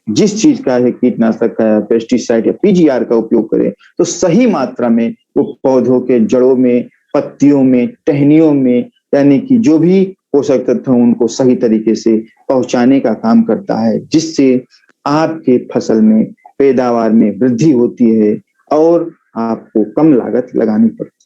जिस चीज का है कीटनाशक का पेस्टिसाइड या पीजीआर का उपयोग करें तो सही मात्रा में वो पौधों के जड़ों में, पत्तियों में, टहनियों में, यानी कि जो भी पोषक तत्व उनको सही तरीके से पहुंचाने का काम करता है, जिससे आपके फसल में पैदावार में वृद्धि होती है और आपको कम लागत लगानी पड़ती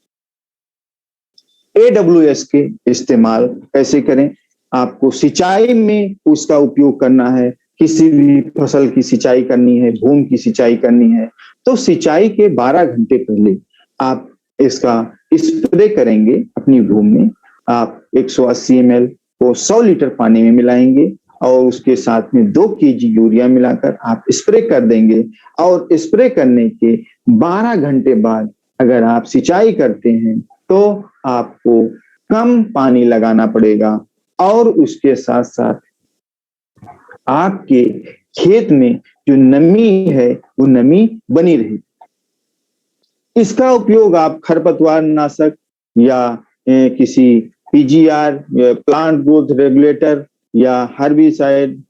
है। AWS के इस्तेमाल कैसे करें? आपको सिंचाई में उसका उपयोग करना है, किसी भी फसल की सिंचाई करनी है, भूमि की सिंचाई करनी है, तो सिंचाई के 12 घंटे पहले आप इसका स्प्रे करेंगे अपनी भूमि में। आप 180 ml को 100 लीटर पानी में मिलाएंगे और उसके साथ में 2 kg यूरिया मिलाकर आप स्प्रे कर देंगे। और स्प्रे करने के 12 घंटे बाद अगर आप सिंचाई करते हैं तो आपको कम पानी लगाना पड़ेगा और उसके साथ साथ आपके खेत में जो नमी है वो नमी बनी रहेगी। इसका उपयोग आप खरपतवार नाशक या किसी पीजीआर, प्लांट ग्रोथ रेगुलेटर या हर्बिसाइड,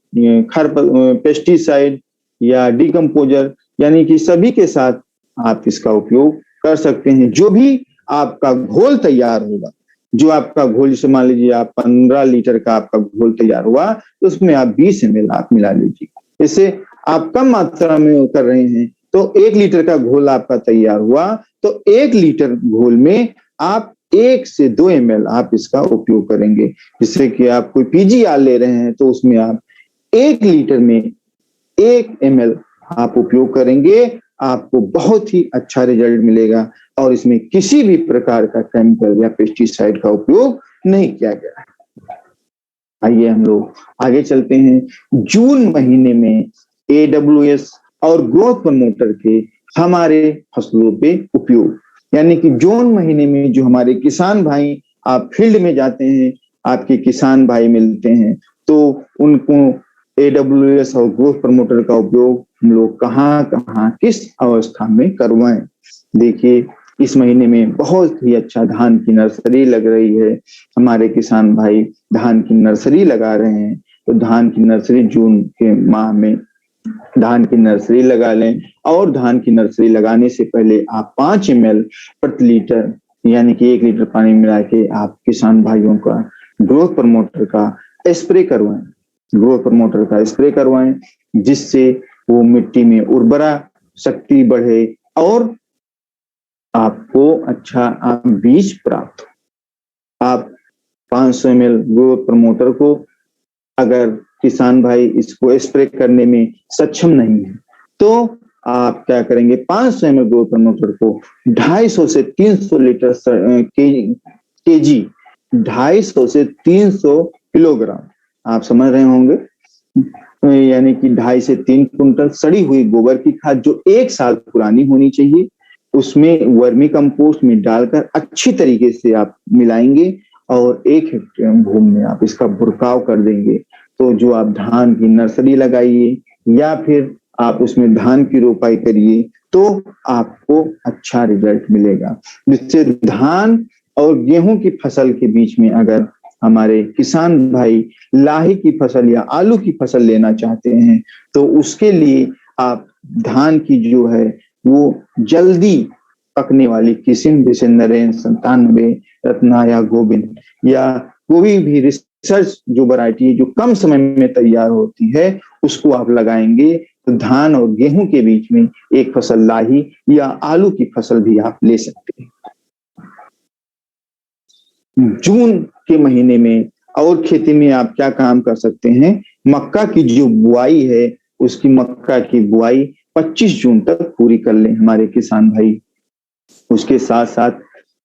पेस्टिसाइड या डिकम्पोजर, यानी कि सभी के साथ आप इसका उपयोग कर सकते हैं। जो भी आपका घोल तैयार होगा, जो आपका घोल, जैसे मान लीजिए आप 15 लीटर का आपका घोल तैयार हुआ तो उसमें आप 20 ml आप मिला लीजिए। इससे आप कम मात्रा में कर रहे हैं तो 1 लीटर का घोल आपका तैयार हुआ तो 1 लीटर घोल में आप 1 से 2 ml आप इसका उपयोग करेंगे। जिससे कि आप कोई पीजीआर ले रहे हैं तो उसमें आप 1 लीटर में 1 ml आप उपयोग करेंगे, आपको बहुत ही अच्छा रिजल्ट मिलेगा और इसमें किसी भी प्रकार का केमिकल या पेस्टिसाइड का उपयोग नहीं किया गया है। आइए हम लोग आगे चलते हैं। जून महीने में AWS और ग्रोथ प्रमोटर के हमारे फसलों पे उपयोग, यानी कि जून महीने में जो हमारे किसान भाई, आप फील्ड में जाते हैं, आपके किसान भाई मिलते हैं तो उनको AWS और ग्रोथ प्रमोटर का उपयोग हम लोग कहाँ किस अवस्था में करवाएं। देखिए इस महीने में बहुत ही अच्छा धान की नर्सरी लग रही है, हमारे किसान भाई धान की नर्सरी लगा रहे हैं, तो धान की नर्सरी जून के माह में धान की नर्सरी लगा लें। और धान की नर्सरी लगाने से पहले आप 5 ml प्रति लीटर, यानी कि 1 लीटर पानी मिला के आप किसान भाइयों का ग्रोथ प्रमोटर का स्प्रे करवाएं, ग्रोथ प्रमोटर का स्प्रे करवाएं, जिससे वो मिट्टी में उर्वरा शक्ति बढ़े और आपको अच्छा बीज प्राप्त हो। आप 500 ml ग्रोथ प्रमोटर को अगर किसान भाई इसको स्प्रे करने में सक्षम नहीं है तो आप क्या करेंगे, 500 ml ग्रोथ प्रमोटर को 250 से 300 लीटर केजी 250 से 300 किलोग्राम, आप समझ रहे होंगे, यानी कि 2.5 से 3 कुंटल सड़ी हुई गोबर की खाद जो 1 साल पुरानी होनी चाहिए, उसमें वर्मी कंपोस्ट में डालकर अच्छी तरीके से आप मिलाएंगे और 1 हेक्टेयर भूमि में आप इसका बुरकाव कर देंगे। तो जो आप धान की नर्सरी लगाइए या फिर आप उसमें धान की रोपाई करिए तो आपको अच्छा रिजल्ट मिलेगा। जिससे धान और गेहूं की फसल के बीच में अगर हमारे किसान भाई लाही की फसल या आलू की फसल लेना चाहते हैं तो उसके लिए आप धान की जो है वो जल्दी पकने वाली किस्म जैसे नरेंद्र 97, रत्ना या गोविंद या कोई भी रिसर्च जो वैरायटी है जो कम समय में तैयार होती है उसको आप लगाएंगे तो धान और गेहूं के बीच में एक फसल लाही या आलू की फसल भी आप ले सकते हैं। जून के महीने में और खेती में आप क्या काम कर सकते हैं, मक्का की जो बुआई है उसकी मक्का की बुआई 25 जून तक पूरी कर लें हमारे किसान भाई। उसके साथ साथ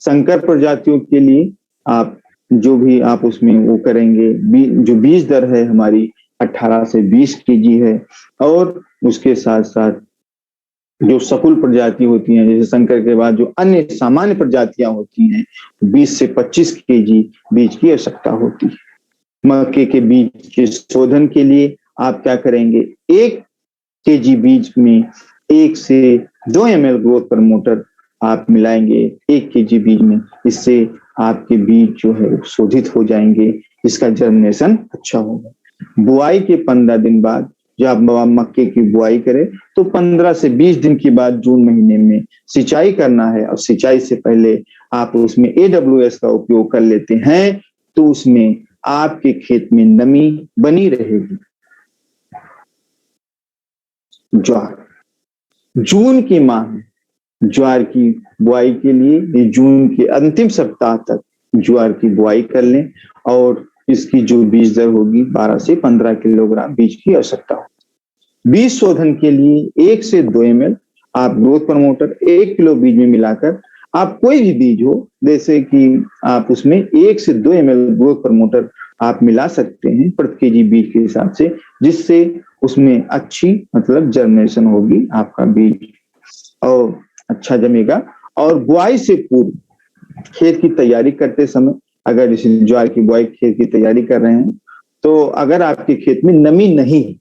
संकर प्रजातियों के लिए आप जो भी आप उसमें वो करेंगे, जो बीज दर है हमारी 18 से 20 केजी है और उसके साथ साथ जो सकुल प्रजाति होती हैं जैसे संकर के बाद जो अन्य सामान्य प्रजातियां होती हैं 20 से 25 केजी बीज की आवश्यकता होती है। मक्के के बीज के शोधन के लिए आप क्या करेंगे, 1 केजी बीज में 1 से 2 ml ग्रोथ प्रमोटर आप मिलाएंगे 1 केजी बीज में, इससे आपके बीज जो है शोधित हो जाएंगे, इसका जर्मिनेशन अच्छा होगा। बुआई के 15 दिन बाद जब आप मक्के की बुआई करें तो 15 से 20 दिन के बाद जून महीने में सिंचाई करना है और सिंचाई से पहले आप उसमें AWS का उपयोग कर लेते हैं तो उसमें आपके खेत में नमी बनी रहेगी। ज्वार, जून के माह ज्वार की बुआई के लिए जून के अंतिम सप्ताह तक ज्वार की बुआई कर लें और इसकी जो बीज दर होगी 12 से 15 किलोग्राम बीज की आवश्यकता होगी। बीज शोधन के लिए 1 से 2 ml आप ग्रोथ प्रमोटर 1 किलो बीज में मिलाकर आप कोई भी बीज हो जैसे कि आप उसमें 1 से 2 ml ग्रोथ प्रमोटर आप मिला सकते हैं प्रति केजी बीज के हिसाब से, जिससे उसमें अच्छी मतलब जर्मिनेशन होगी, आपका बीज और अच्छा जमेगा। और बुआई से पूर्व खेत की तैयारी करते समय अगर जैसे ज्वार की बुआई खेत की तैयारी कर रहे हैं तो अगर आपके खेत में नमी नहीं है,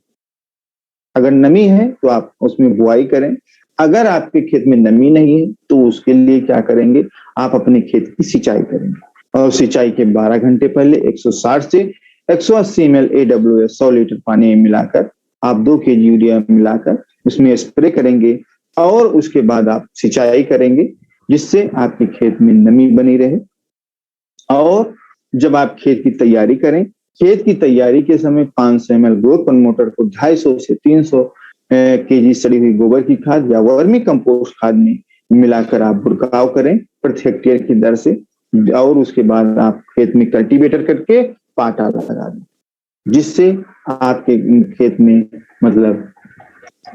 अगर नमी है तो आप उसमें बुआई करें, अगर आपके खेत में नमी नहीं है तो उसके लिए क्या करेंगे, आप अपने खेत की सिंचाई करेंगे और सिंचाई के 12 घंटे पहले 160 से 180 ml AWS 100 लीटर पानी में मिलाकर आप 2 केजी यूरिया मिलाकर उसमें स्प्रे करेंगे और उसके बाद आप सिंचाई करेंगे जिससे आपके खेत में नमी बनी रहे। और जब आप खेत की तैयारी करें, खेत की तैयारी के समय 500 ml ग्रोथ प्रमोटर को 250 से 300 केजी सड़ी हुई गोबर की खाद या वर्मी कंपोस्ट खाद में मिलाकर आप बुरकाव करें प्रति हेक्टेयर की दर से और उसके बाद आप खेत में कल्टीवेटर करके पाटा लगा दें, जिससे आपके खेत में मतलब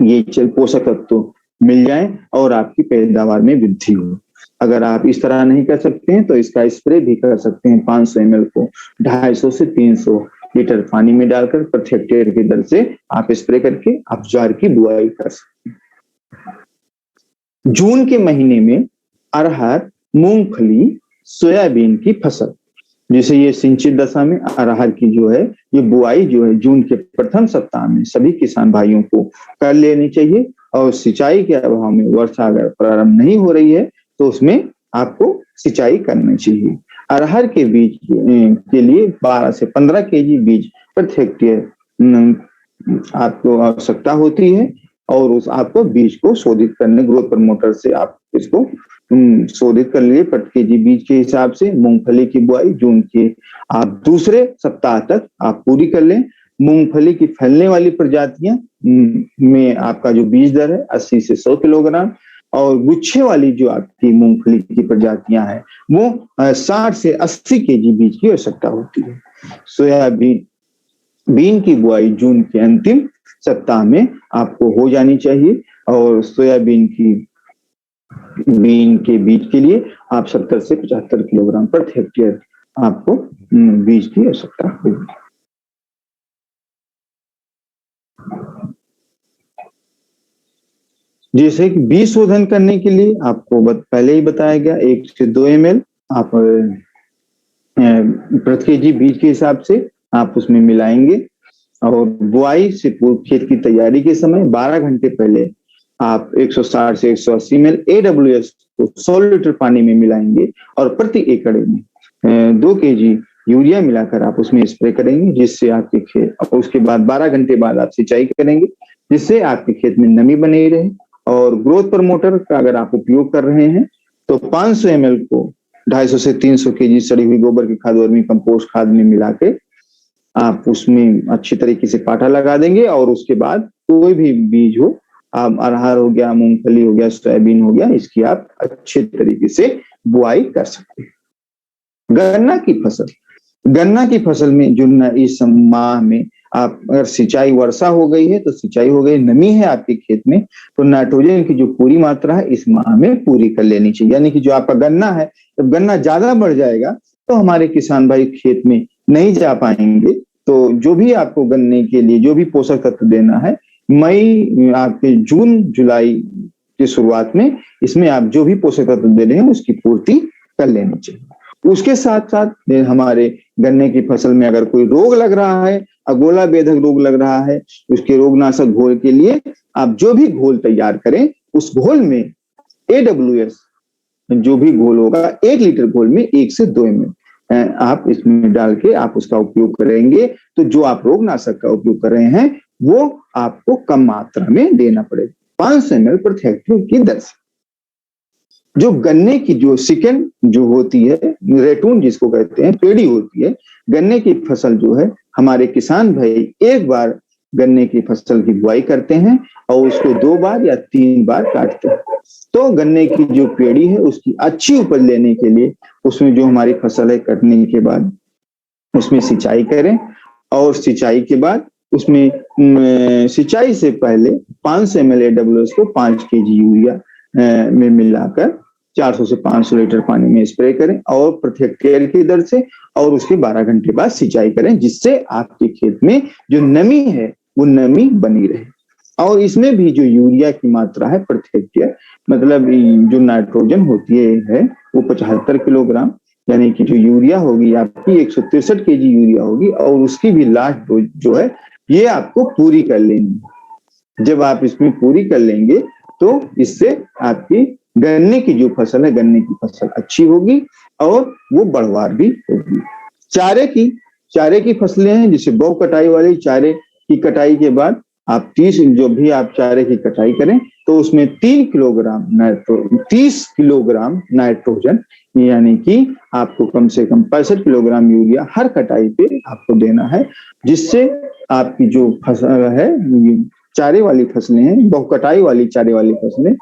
ये पोषक तत्व मिल जाए और आपकी पैदावार में वृद्धि हो। अगर आप इस तरह नहीं कर सकते हैं तो इसका स्प्रे भी कर सकते हैं। 500 ml को 250 से 300 लीटर पानी में डालकर प्रति हेक्टेयर की दर से आप स्प्रे करके आप ज्वार की बुआई कर सकते हैं। जून के महीने में अरहर, मूंगफली, सोयाबीन की फसल, जैसे ये सिंचित दशा में अरहर की जो है ये बुआई जो है जून के प्रथम सप्ताह में सभी किसान भाइयों को कर लेनी चाहिए और सिंचाई के अभाव में वर्षा अगर प्रारंभ नहीं हो रही है तो उसमें आपको सिंचाई करनी चाहिए। अरहर के बीज के लिए 12 से 15 केजी बीज प्रति हेक्टेयर आपको आवश्यकता होती है और उस आपको बीज को शोधित करने, ग्रोथ प्रमोटर से आप इसको शोधित कर लिए प्रति केजी बीज के हिसाब से। मूंगफली की बुआई जून के आप दूसरे सप्ताह तक आप पूरी कर लें। मूंगफली की फैलने वाली प्रजातियां में आपका जो बीज दर है 80 से 100 किलोग्राम, और गुच्छे वाली जो आपकी मूंगफली की प्रजातियां हैं वो 60 से 80 केजी बीज की आवश्यकता होती है। सोयाबीन की बुआई जून के अंतिम सप्ताह में आपको हो जानी चाहिए, और सोयाबीन के बीज के लिए आप 70 से 75 किलोग्राम प्रति हेक्टेयर आपको बीज की आवश्यकता होगी। जैसे कि बीज शोधन करने के लिए आपको पहले ही बताया गया 1 से 2 ml आप प्रति केजी बीज के हिसाब से आप उसमें मिलाएंगे, और बुआई से पूर्व खेत की तैयारी के समय 12 घंटे पहले आप 160 से 180 ml AWS को 100 लीटर पानी में मिलाएंगे, और प्रति एकड़ में 2 केजी यूरिया मिलाकर आप उसमें स्प्रे करेंगे, जिससे आपके खेत, और उसके बाद 12 घंटे बाद आप सिंचाई करेंगे, जिससे आपके खेत में नमी बनी रहे। और ग्रोथ प्रमोटर का अगर आप उपयोग कर रहे हैं तो 500 ml को 250 से 300 केजी सड़ी हुई गोबर की खाद, वर्मी कंपोस्ट खाद में मिला के आप उसमें अच्छी तरीके से पाटा लगा देंगे, और उसके बाद कोई भी बीज हो, आप अरहर हो गया, मूंगफली हो गया, सोयाबीन हो गया, इसकी आप अच्छे तरीके से बुआई कर सकते हैं। गन्ना की फसल में जो इस माह में आप अगर सिंचाई वर्षा हो गई है तो सिंचाई हो गई, नमी है आपके खेत में, तो नाइट्रोजन की जो पूरी मात्रा है इस माह में पूरी कर लेनी चाहिए। यानी कि जो आपका गन्ना है, जब गन्ना ज्यादा बढ़ जाएगा तो हमारे किसान भाई खेत में नहीं जा पाएंगे, तो जो भी आपको गन्ने के लिए जो भी पोषक तत्व देना है, मई आपके जून जुलाई की शुरुआत में इसमें आप जो भी पोषक तत्व दे रहे हैं उसकी पूर्ति कर लेनी चाहिए। उसके साथ साथ हमारे गन्ने की फसल में अगर कोई रोग लग रहा है, अगोला बेधक रोग लग रहा है, उसके रोगनाशक घोल के लिए आप जो भी घोल तैयार करें, उस घोल में AWS जो भी घोल होगा 1 लीटर घोल में 1 से 2 ml आप इसमें डाल के आप उसका उपयोग करेंगे, तो जो आप रोगनाशक का उपयोग कर रहे हैं वो आपको कम मात्रा में देना पड़ेगा, 500 ml प्रति हेक्टेयर की दर से। जो गन्ने की जो सेकंड जो होती है, रेटून जिसको कहते हैं, पेड़ी होती है, गन्ने की फसल जो है, हमारे किसान भाई एक बार गन्ने की फसल की बुआई करते हैं और उसको 2 बार या 3 बार काटते हैं। तो गन्ने की जो पेड़ी है उसकी अच्छी उपज लेने के लिए उसमें जो हमारी फसल है कटने के बाद उसमें सिंचाई करें, और सिंचाई के बाद उसमें सिंचाई से पहले 500 ml AWS को 5 केजी यूरिया में मिलाकर 400 से 500 लीटर पानी में स्प्रे करें, और प्रति हेक्टेयर की दर से, और उसके 12 घंटे बाद सिंचाई करें, जिससे आपके खेत में जो नमी है वो नमी बनी रहे। और इसमें भी जो यूरिया की मात्रा है प्रति हेक्टेयर, मतलब जो नाइट्रोजन होती है वो 75 किलोग्राम, यानी कि जो यूरिया होगी आपकी 163 केजी यूरिया होगी, और उसकी भी लास्ट डोज जो है ये आपको पूरी कर लेनी। जब आप इसमें पूरी कर लेंगे तो इससे आपकी गन्ने की जो फसल है, गन्ने की फसल अच्छी होगी और वो बढ़वार भी होगी। चारे की फसलें हैं, जिसे बहु कटाई वाली चारे की कटाई के बाद आप 30 जो भी आप चारे की कटाई करें तो उसमें 30 किलोग्राम नाइट्रोजन, यानी कि आपको कम से कम 65 किलोग्राम यूरिया हर कटाई पे आपको देना है, जिससे आपकी जो फसल है, चारे वाली फसलें हैं, बहु कटाई वाली चारे वाली फसलें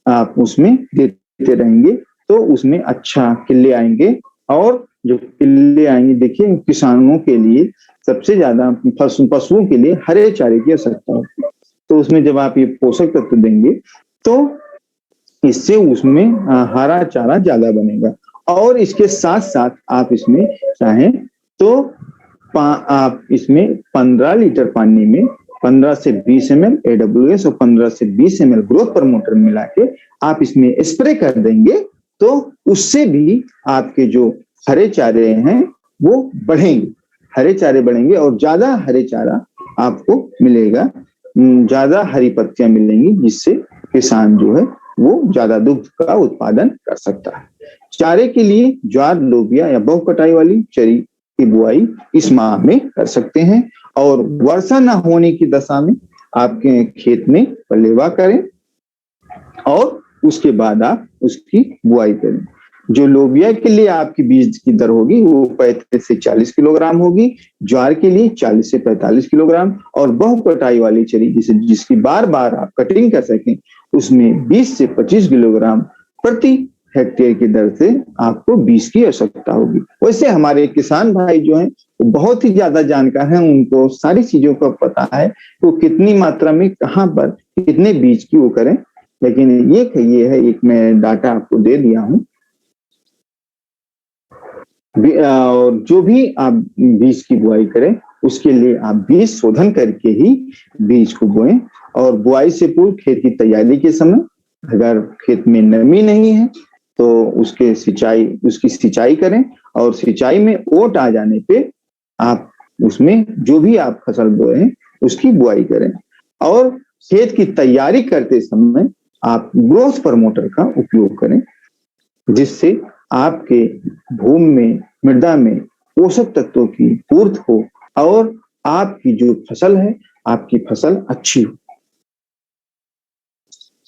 आप उसमें देते रहेंगे तो उसमें अच्छा किले आएंगे। और जो किले आएंगे, देखिए किसानों के लिए सबसे ज्यादा पशुओं के लिए हरे चारे की आवश्यकता होती है, तो उसमें जब आप ये पोषक तत्व देंगे तो इससे उसमें हरा चारा ज्यादा बनेगा। और इसके साथ साथ आप इसमें चाहें तो आप इसमें 15 लीटर पानी में 15 से 20 ml AWS और 15 से 20 ml ग्रोथ प्रमोटर मिला के आप इसमें स्प्रे कर देंगे, तो उससे भी आपके जो हरे चारे हैं वो बढ़ेंगे, हरे चारे बढ़ेंगे और ज्यादा हरे चारा आपको मिलेगा, ज्यादा हरी पत्तियां मिलेंगी, जिससे किसान जो है वो ज्यादा दुग्ध का उत्पादन कर सकता है। चारे के लिए ज्वार, लोबिया या बहु कटाई वाली चरी की बुआई इस माह में कर सकते हैं। और वर्षा न होने की दशा में आपके खेत में पलेवा करें और उसके बाद आप उसकी बुआई करें। जो लोबिया के लिए आपकी बीज की दर होगी वो 35 से 40 किलोग्राम होगी, ज्वार के लिए 40 से 45 किलोग्राम, और बहु कटाई वाली चरी जिसकी बार बार आप कटिंग कर सकें उसमें 20 से 25 किलोग्राम प्रति हेक्टेयर की दर से आपको बीज की आवश्यकता होगी। वैसे हमारे किसान भाई जो हैं वो बहुत ही ज्यादा जानकार हैं, उनको सारी चीजों का पता है वो कितनी मात्रा में कहाँ पर कितने बीज की वो करें, लेकिन ये है एक मैं डाटा आपको दे दिया हूं। और जो भी आप बीज की बुआई करें उसके लिए आप बीज शोधन करके ही बीज को बोएं, और बुआई से पूर्व खेत की तैयारी के समय अगर खेत में नमी नहीं है तो उसकी सिंचाई करें, और सिंचाई में ओट आ जाने पे आप उसमें जो भी आप फसल बोए उसकी बुआई करें। और खेत की तैयारी करते समय आप ग्रोथ प्रमोटर का उपयोग करें, जिससे आपके भूमि में मृदा में पोषक तत्वों की पूर्ति हो और आपकी जो फसल है आपकी फसल अच्छी हो।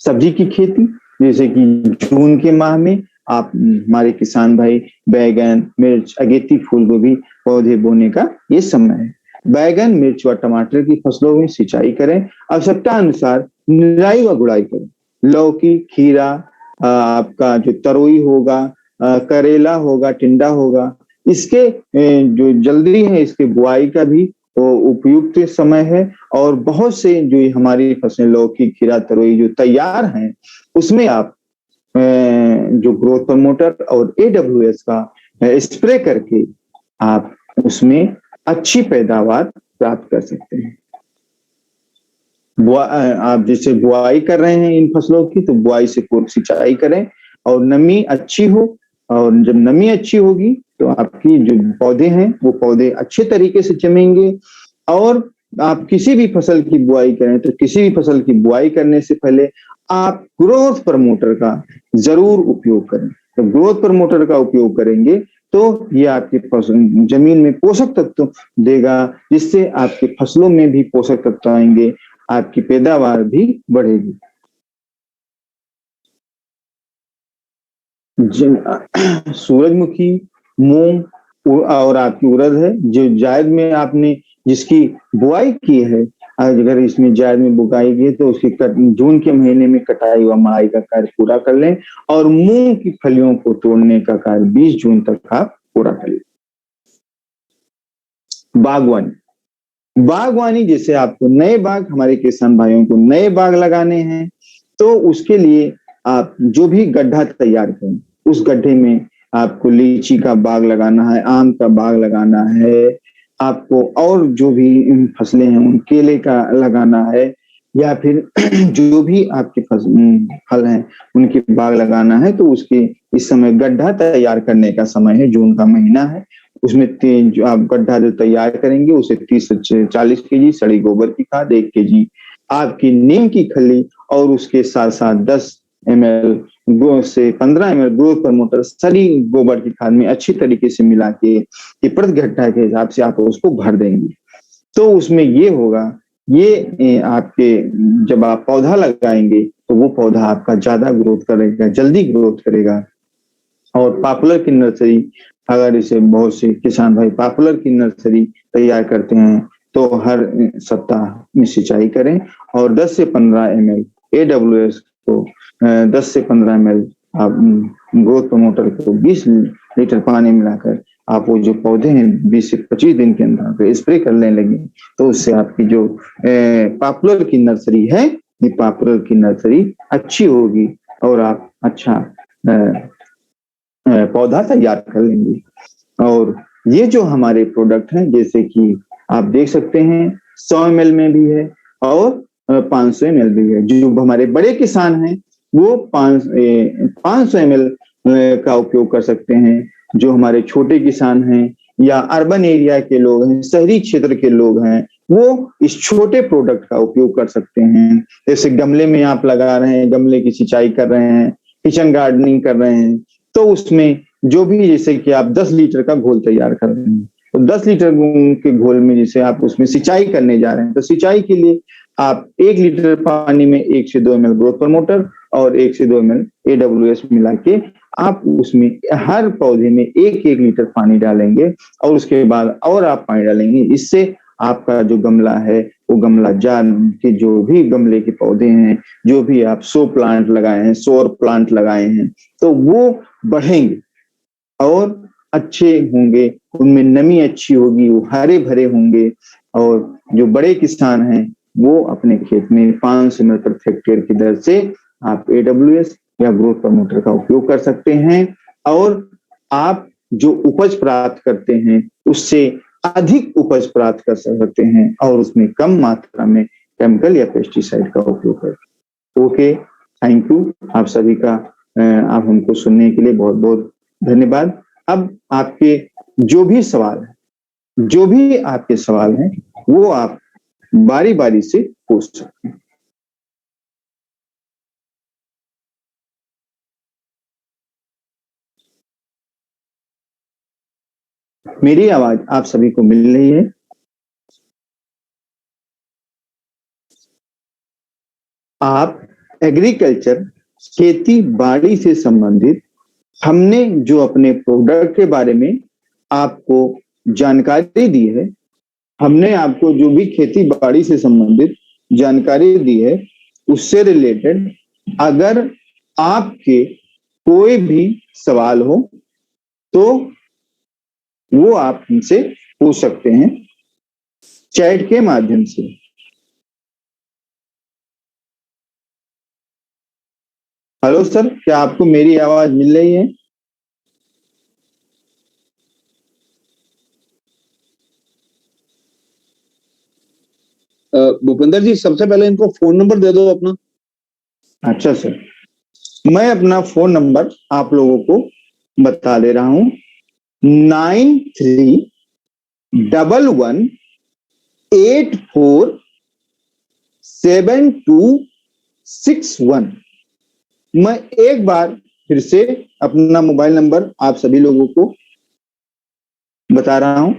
सब्जी की खेती जैसे कि जून के माह में आप हमारे किसान भाई बैगन, मिर्च, अगेती, फूल गोभी पौधे बोने का ये समय है। बैगन, मिर्च व टमाटर की फसलों में सिंचाई करें, आवश्यकता अनुसार निराई व गुड़ाई करें। लौकी, खीरा, आपका जो तरोई होगा, करेला होगा, टिंडा होगा, इसके जो जल्दी है इसके बुआई का भी उपयुक्त समय है। और बहुत से जो हमारी फसलें लौकी, खीरा, तरोई जो तैयार हैं उसमें आप जो ग्रोथ प्रमोटर और AWS का स्प्रे करके आप उसमें अच्छी पैदावार प्राप्त कर सकते हैं। आप जैसे बुआई कर रहे हैं इन फसलों की तो बुआई से पूर्व सिंचाई करें और नमी अच्छी हो, और जब नमी अच्छी होगी तो आपकी जो पौधे हैं वो पौधे अच्छे तरीके से जमेंगे। और आप किसी भी फसल की बुआई करें तो किसी भी फसल की बुआई करने से पहले आप ग्रोथ प्रमोटर का जरूर उपयोग करें। तो ग्रोथ प्रमोटर का उपयोग करेंगे तो ये आपकी जमीन में पोषक तत्व देगा, जिससे आपकी फसलों में भी पोषक तत्व आएंगे, आपकी पैदावार भी बढ़ेगी। सूरजमुखी, मूंग और आपकी उड़द है जो जायद में आपने जिसकी बुआई की है, अगर इसमें जायद में बुआई की तो उसकी जून के महीने में कटाई व मड़ाई का कार्य पूरा कर लें, और मूंग की फलियों को तोड़ने का कार्य 20 जून तक आप पूरा कर लें। बागवानी जैसे आपको नए बाग, हमारे किसान भाइयों को नए बाग लगाने हैं तो उसके लिए आप जो भी गड्ढा तैयार करें उस गड्ढे में आपको लीची का बाग लगाना है, आम का बाग लगाना है, आपको और जो भी फसलें हैं उन केले का लगाना है, या फिर जो भी आपके फल हैं उनके बाग लगाना है। तो उसके इस समय गड्ढा तैयार करने का समय है, जून का महीना है। उसमें जो आप गड्ढा जो तैयार करेंगे उसे 30 से 40 केजी सड़ी गोबर की खाद, 1 केजी आपकी नीम की खली, और उसके साथ साथ 10 ml से 15 ml ग्रोथ प्रमोटर सड़ी गोबर की खाद में अच्छी तरीके से मिला के प्रति गड्ढा के हिसाब से आप उसको भर देंगे। तो उसमें ये होगा, ये आपके जब आप पौधा लगाएंगे तो वो पौधा आपका ज्यादा ग्रोथ करेगा, जल्दी ग्रोथ करेगा। और पॉपुलर की नर्सरी, अगर इसे बहुत से किसान भाई पॉपुलर की नर्सरी तैयार करते हैं तो हर सप्ताह में सिंचाई करें, और 10 से 15 ml AWS को 10 से 15 ml आप ग्रोथ प्रमोटर को 20 लीटर पानी मिलाकर आप वो जो पौधे हैं 20 से 25 दिन के अंदर स्प्रे करने लगे तो उससे आपकी जो पॉपुलर की नर्सरी है ये पॉपुलर की नर्सरी अच्छी होगी और आप अच्छा पौधा तैयार कर लेंगे। और ये जो हमारे प्रोडक्ट हैं जैसे कि आप देख सकते हैं 100 ml में भी है और 500 ml भी है। जो हमारे बड़े किसान हैं वो 500 ml का उपयोग कर सकते हैं। जो हमारे छोटे किसान हैं या अर्बन एरिया के लोग हैं, शहरी क्षेत्र के लोग हैं, वो इस छोटे प्रोडक्ट का उपयोग कर सकते हैं। जैसे गमले में आप लगा रहे हैं, गमले की सिंचाई कर रहे हैं, किचन गार्डनिंग कर रहे हैं, तो उसमें जो भी जैसे कि आप 10 लीटर का घोल तैयार कर रहे हैं तो 10 लीटर के घोल में जैसे आप उसमें सिंचाई करने जा रहे हैं तो सिंचाई के लिए आप 1 लीटर पानी में 1 से 2 ml ग्रोथ प्रमोटर और 1 से 2 ml AWS मिला के आप उसमें हर पौधे में 1-1 लीटर पानी डालेंगे और उसके बाद और आप पानी डालेंगे। इससे आपका जो गमला है वो गमला जार के जो भी गमले के पौधे हैं, जो भी आप शो प्लांट लगाए हैं, शोर प्लांट लगाए हैं, तो वो बढ़ेंगे और अच्छे होंगे, उनमें नमी अच्छी होगी, वो हरे भरे होंगे। और जो बड़े किसान हैं वो अपने खेत में 500 ml प्रति हेक्टेयर की दर से आप AWS या ग्रोथ प्रमोटर का उपयोग कर सकते हैं और आप जो उपज प्राप्त करते हैं उससे अधिक उपज प्राप्त कर सकते हैं और उसमें कम मात्रा में केमिकल या पेस्टिसाइड का उपयोग करें। ओके, थैंक यू आप सभी का। आप हमको सुनने के लिए बहुत बहुत धन्यवाद। अब आपके जो भी आपके सवाल हैं वो आप बारी बारी से पूछ सकते हैं। मेरी आवाज आप सभी को मिल रही है? आप एग्रीकल्चर खेती बाड़ी से संबंधित हमने जो अपने प्रोडक्ट के बारे में आपको जानकारी दी है, हमने आपको जो भी खेती बाड़ी से संबंधित जानकारी दी है उससे रिलेटेड अगर आपके कोई भी सवाल हो तो वो आप हमसे पूछ सकते हैं चैट के माध्यम से। हेलो सर, क्या आपको मेरी आवाज मिल रही है? भूपेंद्र जी, सबसे पहले इनको फोन नंबर दे दो अपना। अच्छा सर, मैं अपना फोन नंबर आप लोगों को बता दे रहा हूं। 9311847261। मैं एक बार फिर से अपना मोबाइल नंबर आप सभी लोगों को बता रहा हूं।